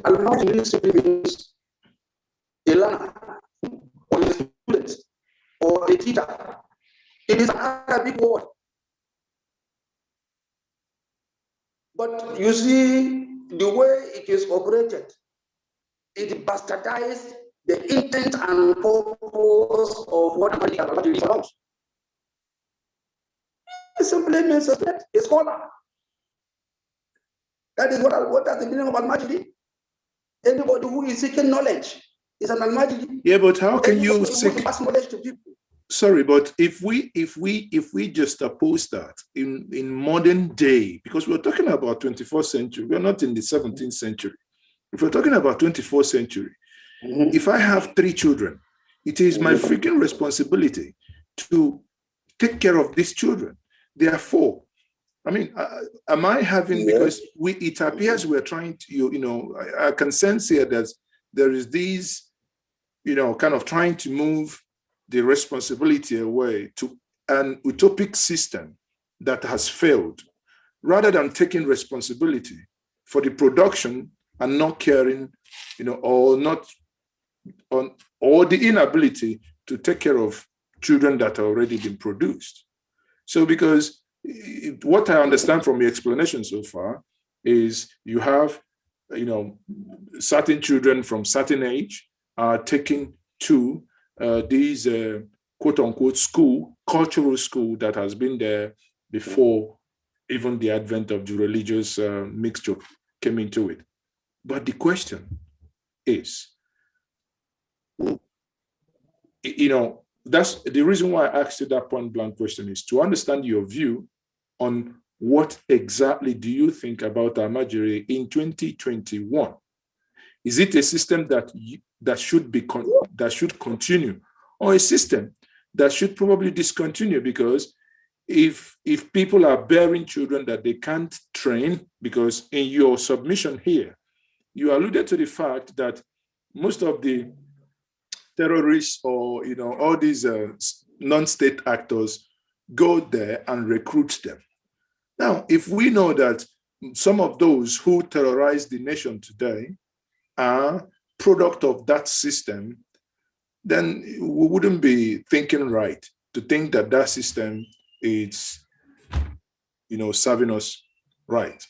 Almajiri means a learner, or a student, or a teacher. It is an Arabic word. But you see, the way it is operated, it bastardized the intent and purpose of what Almajiri is about. It simply means a scholar. That is what does the meaning of Almajiri. Anybody who is seeking knowledge is an Almajiri. Yeah, but how can you seek knowledge to people? Sorry, but if we just oppose that in modern day, because we're talking about 24th century, we're not in the 17th century. If we're talking about 24th century, if I have 3 children, it is my freaking responsibility to take care of these children. Therefore, I mean, am I having, because it appears we're trying to, I can sense here that there is these, kind of trying to move the responsibility away to an utopic system that has failed, rather than taking responsibility for the production and not caring, or the inability to take care of children that are already been produced. So, because what I understand from your explanation so far is you have, certain children from certain age are taken to these quote unquote cultural school that has been there before even the advent of the religious mixture came into it. But the question is, that's the reason why I asked you that point blank question, is to understand your view on what exactly do you think about Almajiri in 2021? Is it a system that should continue, or a system that should probably discontinue? Because if people are bearing children that they can't train, because in your submission here, you alluded to the fact that most of the terrorists or all these non-state actors go there and recruit them. Now, if we know that some of those who terrorize the nation today are product of that system, then we wouldn't be thinking right to think that that system is, serving us right.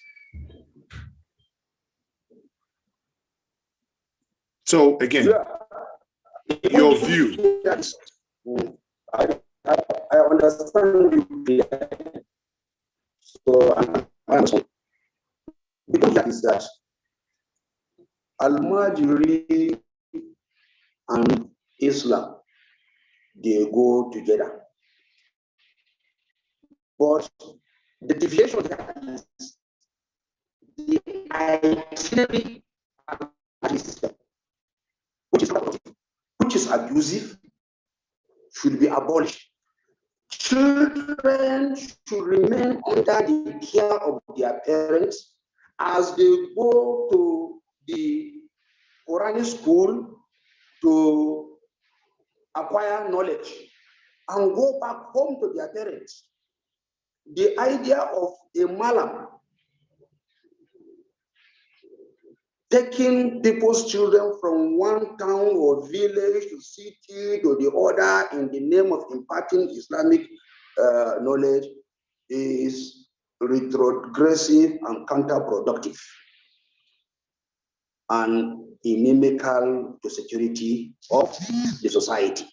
So again, your view. I understand you. So the point is that Almajiri and Islam, they go together. But the deviation is the itinerary system, which is abusive, should be abolished. Children should remain under the care of their parents as they go to the Quranic school to acquire knowledge and go back home to their parents. The idea of a malam taking people's children from one town or village to city to the other in the name of imparting Islamic knowledge is retrogressive and counterproductive and inimical to security of the society.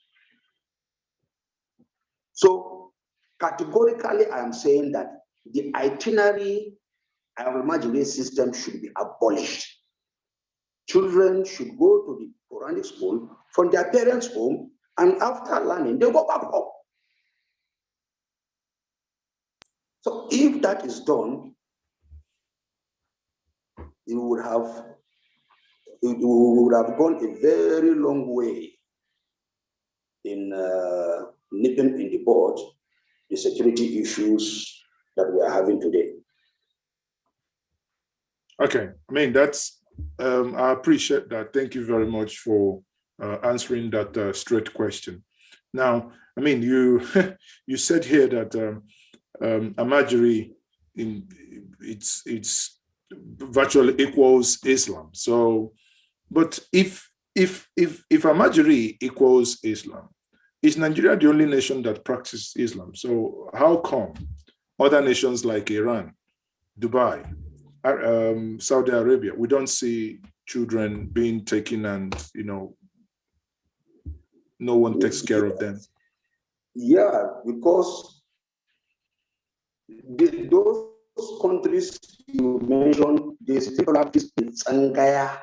So categorically, I am saying that the itinerary Almajiri system should be abolished. Children should go to the Quranic school from their parents' home, and after learning, they go back home. So if that is done, it would have gone a very long way in nipping in the bud the security issues that we are having today. Okay, I mean, that's, I appreciate that. Thank you very much for answering that straight question. Now, I mean, you you said here that Almajiri, it's virtually equals Islam. So, but if Almajiri equals Islam, is Nigeria the only nation that practices Islam? So how come other nations like Iran, Dubai, Saudi Arabia, we don't see children being taken and, you know, no one takes care of them? Yeah, because those countries you mentioned, they still have this Sangaya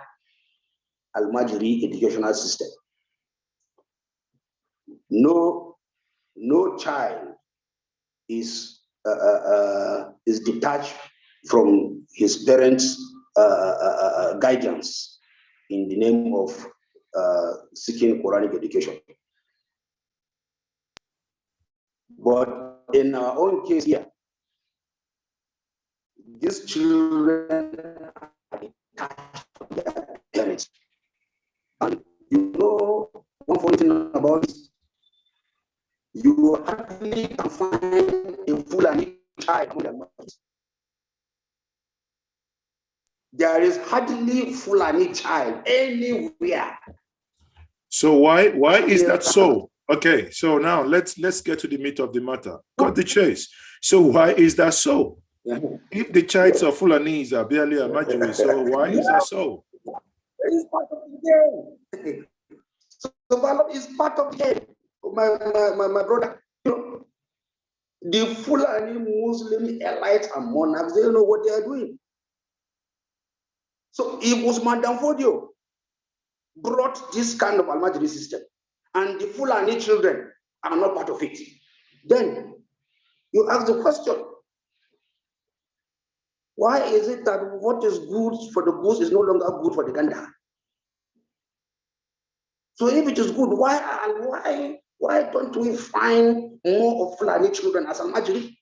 Almajiri educational system. No child is detached from his parents' guidance in the name of seeking Quranic education. But in our own case here, these children are detached from their parents. And you know, one funny thing about this, you hardly can find a Fulani child among their mothers. There is hardly Fulani child anywhere. So why is that so? Okay, so now let's get to the meat of the matter. Cut the chase. So why is that so? Yeah. If the childs of Fulanese are barely Almajiri, so why is that so? It's part of the game. So is part of the game. My brother, you know, the Fulani Muslim elites and monarchs, they don't know what they are doing. So if Uthman Dan-Fodio brought this kind of Almajiri system and the Fulani children are not part of it, then you ask the question, why is it that what is good for the goose is no longer good for the gander? So if it is good, why don't we find more of Fulani children as Almajiri?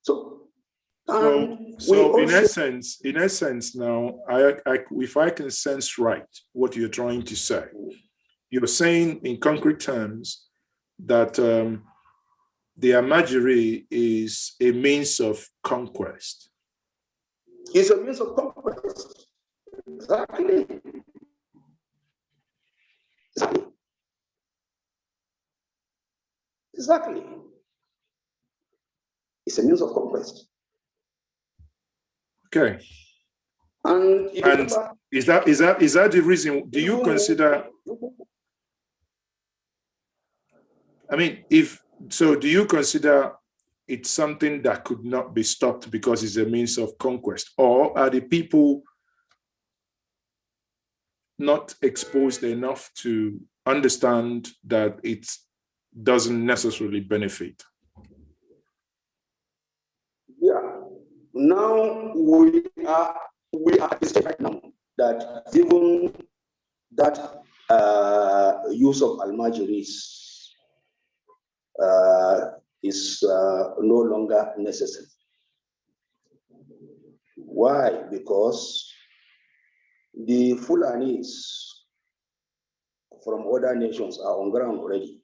So in essence, now, if I can sense right what you're trying to say, you're saying in concrete terms that the Almajiri is a means of conquest. It's a means of conquest. Exactly. Exactly. It's a means of conquest. Okay. And is that the reason? Do you consider? I mean, do you consider it's something that could not be stopped because it's a means of conquest, or are the people not exposed enough to understand that it doesn't necessarily benefit? Yeah. Now we are at the stage right now that even that use of Almajiris is no longer necessary. Why? Because the Fulanis from other nations are on ground already.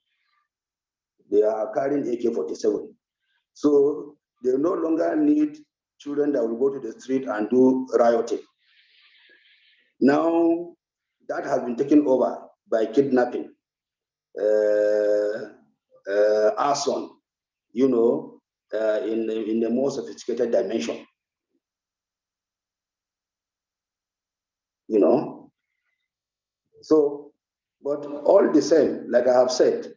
They are carrying AK-47. So they no longer need children that will go to the street and do rioting. Now that has been taken over by kidnapping, arson, you know, in the more sophisticated dimension. You know, so, but all the same, like I have said,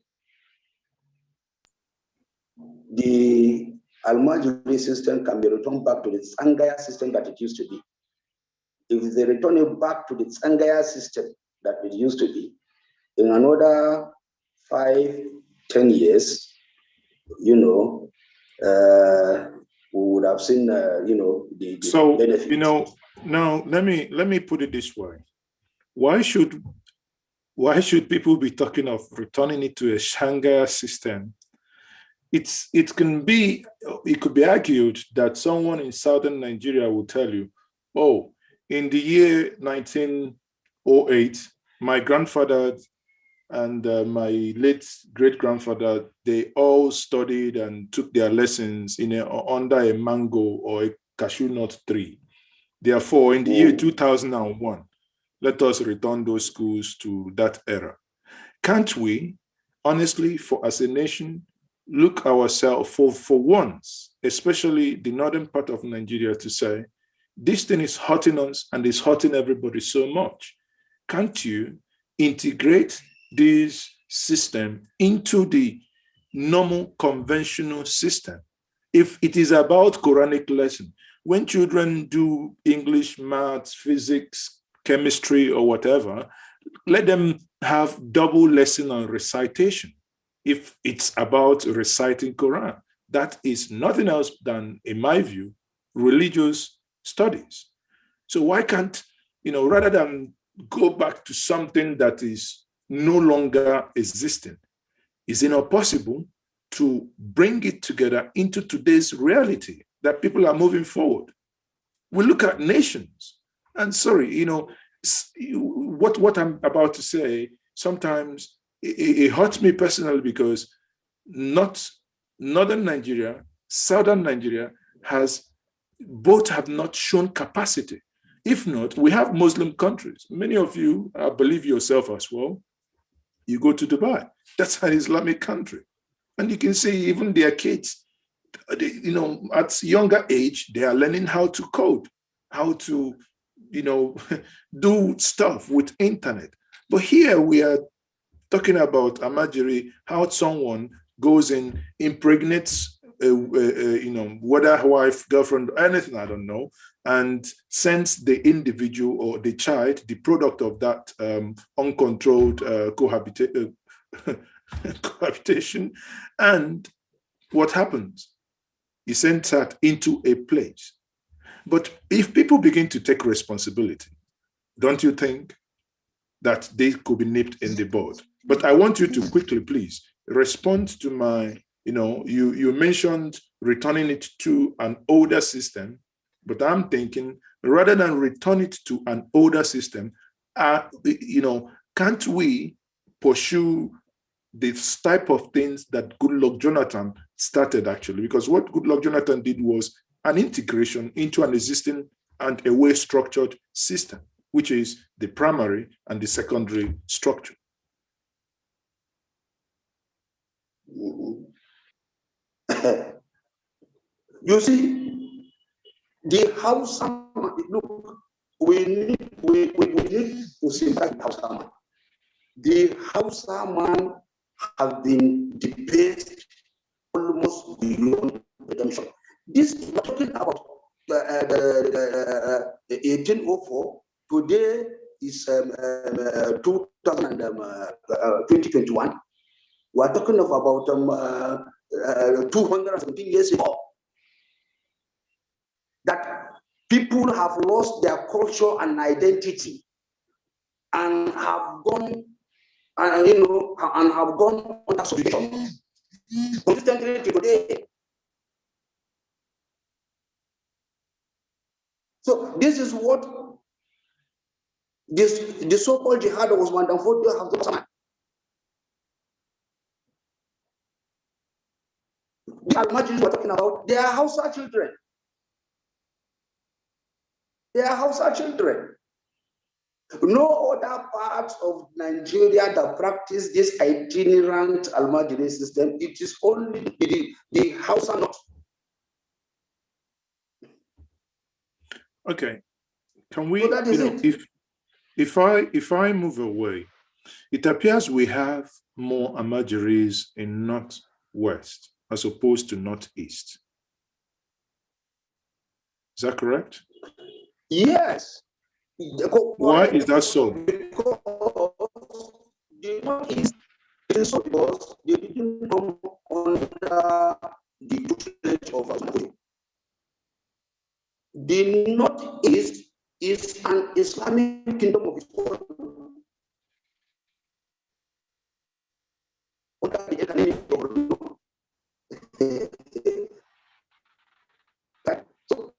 the Almajiri system can be returned back to the Sangaya system that it used to be. If they return it back to the Sangaya system that it used to be, in another 5-10 10 years, we would have seen, the so, benefits. now let me put it this way. Why should people be talking of returning it to a Shanghai system? It could be argued that someone in southern Nigeria will tell you, oh, in the year 1908, my grandfather and my late great-grandfather, they all studied and took their lessons under a mango or a cashew nut tree. Therefore, in the year 2001, let us return those schools to that era. Can't we, honestly, as a nation, look ourselves for once, especially the northern part of Nigeria, to say, this thing is hurting us and it's hurting everybody so much. Can't you integrate this system into the normal conventional system? If it is about Quranic lesson, when children do English, maths, physics, chemistry, or whatever, let them have double lesson on recitation. If it's about reciting Quran, that is nothing else than, in my view, religious studies. So why can't, rather than go back to something that is no longer existing, is it not possible to bring it together into today's reality that people are moving forward? We look at nations, and sorry, what I'm about to say, sometimes it hurts me personally because northern Nigeria, southern Nigeria both have not shown capacity. If not, we have Muslim countries. Many of you, I believe yourself as well, you go to Dubai. That's an Islamic country. And you can see even their kids, at younger age, they are learning how to code, how to, do stuff with internet. But here we are talking about Almajiri, how someone goes in, impregnates, whether wife, girlfriend, anything, I don't know, and sends the individual or the child, the product of that uncontrolled cohabitation. And what happens? He sends that into a place. But if people begin to take responsibility, don't you think that they could be nipped in the bud? But I want you to quickly, please, respond to my, you mentioned returning it to an older system, but I'm thinking rather than return it to an older system, can't we pursue this type of things that Goodluck Jonathan started actually? Because what Goodluck Jonathan did was an integration into an existing and a well-structured system, which is the primary and the secondary structure. You see, the Hausa, look, we need to sympathize with Hausa man. The Hausa man have been debased almost beyond redemption. This we're talking about 1804. Today is 2021. We are talking of about 217 years ago. That people have lost their culture and identity, and have gone, and have gone under subjection consistently to today. So this is what the so-called jihad of Uthman Dan-Fodio have done. The Almajiri we're talking about, they are Hausa children. They are Hausa children. No other parts of Nigeria that practice this itinerant Almajiri system. It is only the Hausa North. Okay, can we? So if I move away, it appears we have more Almajiris in northwest as opposed to northeast. Is that correct? Yes. Why is that so? Because the northeast is so because they didn't kingdom under the tutelage of Almajiri. The Northeast is an Islamic kingdom of its own. Under the economic so,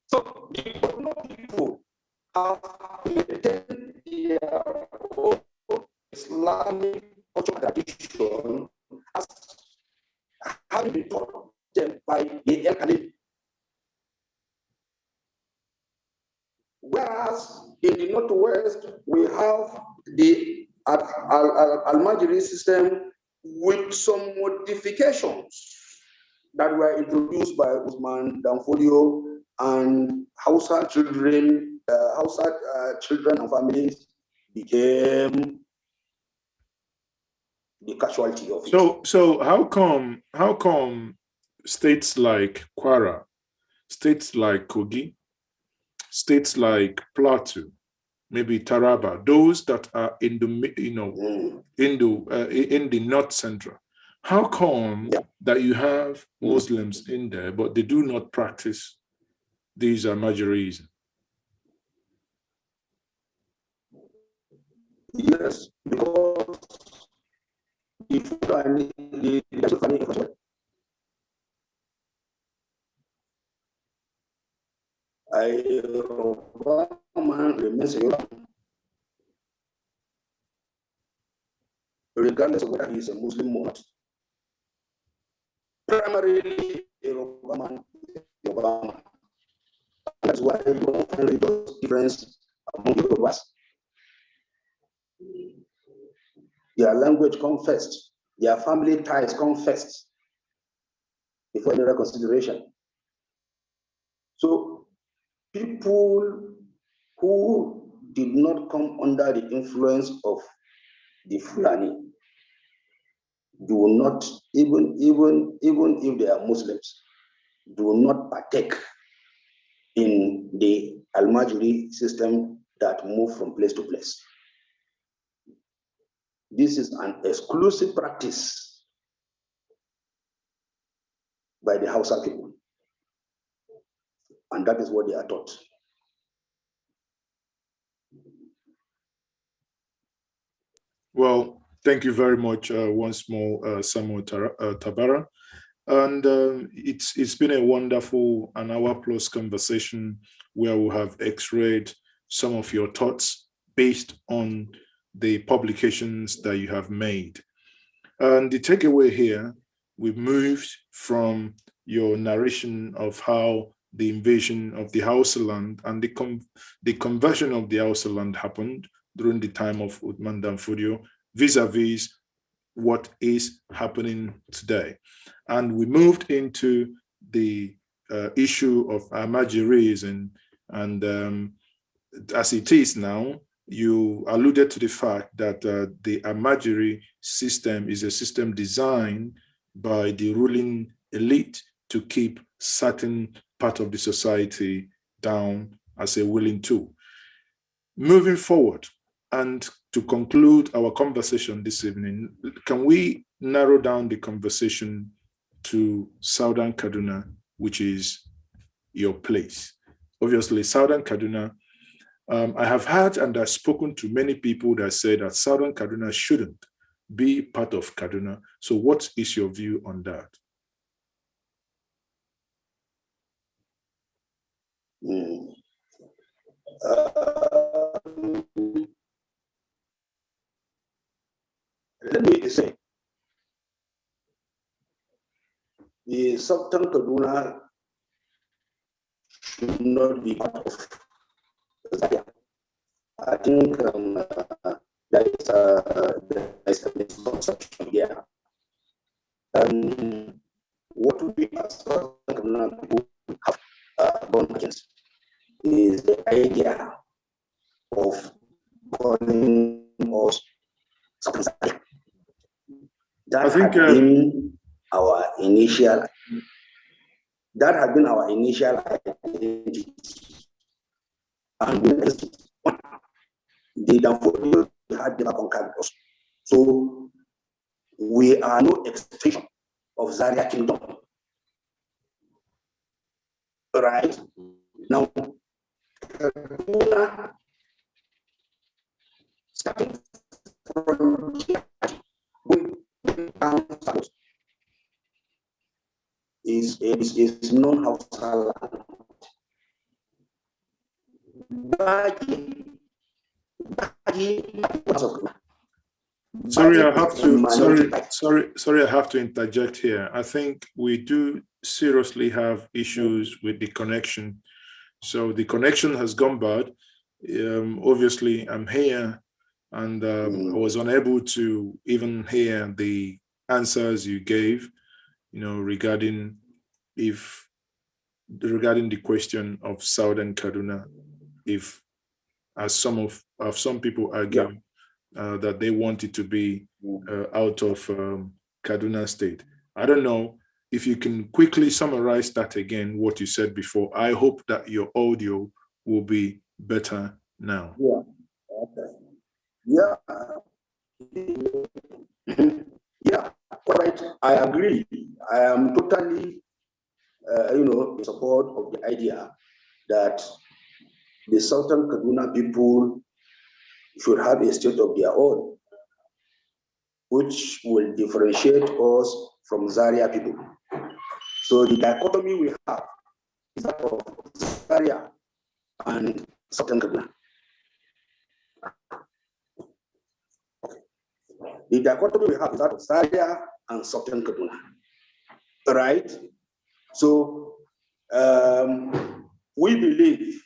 so people have their own Islamic cultural tradition as having been taught them by the El Khalid. Whereas in the Northwest, we have the Almajiri system with some modifications that were introduced by Uthman Dan-Fodio, and Hausa children and families became the casualty of it. So how come states like Kwara, states like Kogi, states like Plateau, maybe Taraba, those that are in the in the north central, how come that you have Muslims in there, but they do not practice these Almajiris? Yes, because the Fulani, man remains a Yoruba, regardless of whether he is a Muslim or not. Primarily, a Yoruba man. That's why you don't find those difference among Yorubas. Their language come first, their family ties come first before any other consideration. So people who did not come under the influence of the Fulani do not, even if they are Muslims, do not partake in the Almajiri system that move from place to place. This is an exclusive practice by the Hausa people, and that is what they are taught. Well, thank you very much once more, Samuel Tabara. And it's been a wonderful an hour plus conversation where we have x-rayed some of your thoughts based on the publications that you have made. And the takeaway here, we've moved from your narration of how the invasion of the Hausa land and the conversion of the Hausa land happened during the time of Uthman Dan-Fodio, vis-a-vis what is happening today. And we moved into the issue of Almajiris, and as it is now, you alluded to the fact that the Almajiri system is a system designed by the ruling elite to keep certain part of the society down as a willing tool. Moving forward, and to conclude our conversation this evening, can we narrow down the conversation to Southern Kaduna, which is your place? Obviously, Southern Kaduna, I have heard and I've spoken to many people that say that Southern Kaduna shouldn't be part of Kaduna. So what is your view on that? Let me say, the Sultan Kaduna should not be part of Zaria. I think there is a misconception here. What we as Sultan Kaduna people have gone against is the idea of calling us Sultan Zaria. That had been our initial identity. And the Dan-Fodio had never conquered us. So we are no extension of Zaria Kingdom. Right? Now, Kaduna, starting from here, going down south, is non-Hausa land. Sorry, I have to interject here. I think we do seriously have issues with the connection. So the connection has gone bad. Obviously, I'm here, and I was unable to even hear the answers you gave, regarding the question of Southern Kaduna, if, as some people argue, that they want it to be out of Kaduna State. I don't know if you can quickly summarize that again, what you said before. I hope that your audio will be better now. Yeah. Okay. Yeah. Yeah. All right. I agree. I am totally, in support of the idea that the Southern Kaduna people should have a state of their own, which will differentiate us from Zaria people. So the dichotomy we have is that of Zaria and Southern Kaduna. The dichotomy we have is that of Zaria and Southern Kaduna. Right? So we believe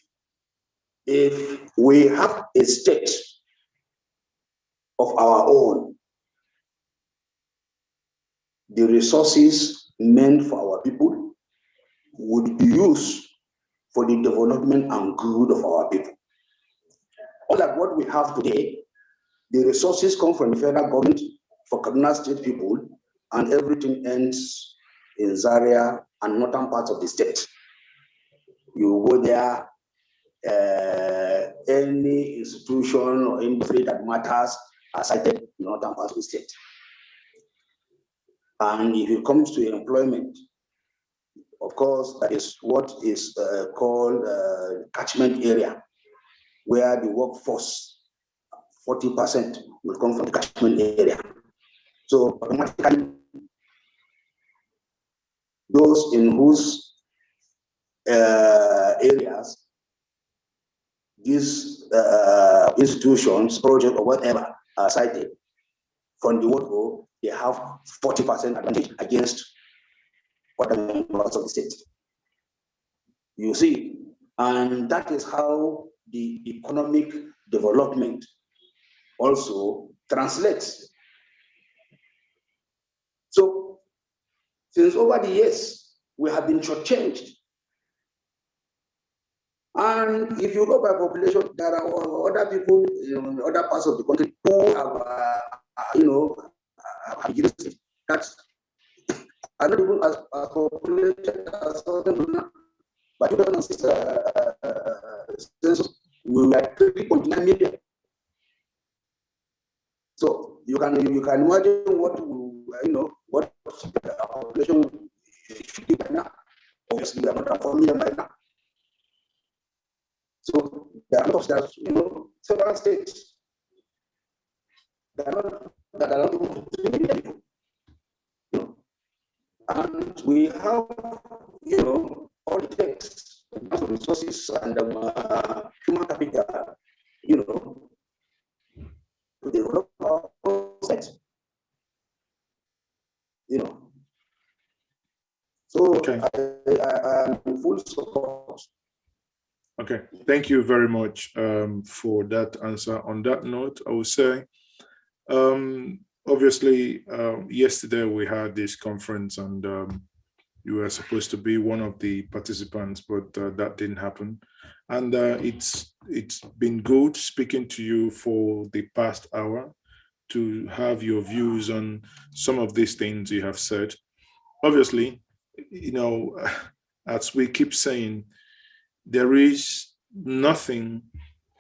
if we have a state of our own, the resources meant for our people would be used for the development and good of our people. Unlike what we have today, the resources come from the federal government for Kaduna State people, and everything ends in Zaria and northern parts of the state. You go there, any institution or industry that matters are cited in northern parts of the state. And if it comes to employment, of course, that is what is called catchment area, where the workforce, 40% will come from the catchment area. So automatically, those in whose areas these institutions, project or whatever are cited from the word go, they have 40% advantage against other members of the state. You see, and that is how the economic development also translates. So, since over the years, we have been shortchanged. And if you go by population, there are other people in other parts of the country who have, that's are not even as populated as Southern, but 2006 census, we were 3.9 million. So you can imagine what what our population should be by now. Obviously, we are not at 4 million by now. So there are lots that several states that are not even 3 million people. And we have all it takes in terms of resources and human capital, to develop our state. So okay. I am full support. Okay, thank you very much for that answer. On that note, I would say, obviously, yesterday we had this conference, and you were supposed to be one of the participants, but that didn't happen. And it's been good speaking to you for the past hour to have your views on some of these things you have said. Obviously, as we keep saying, there is nothing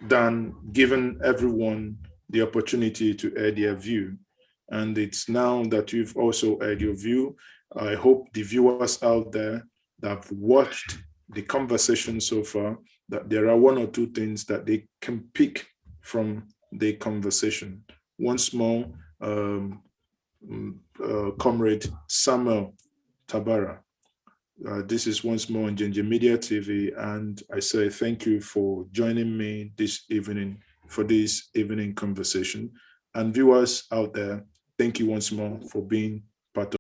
than giving everyone the opportunity to air their view. And it's now that you've also aired your view, I hope the viewers out there that have watched the conversation so far, that there are one or two things that they can pick from the conversation. Once more, Comrade Samuel Tabara. This is once more on Njenje Media TV, and I say thank you for joining me this evening for this evening conversation. And viewers out there, thank you once more for being part of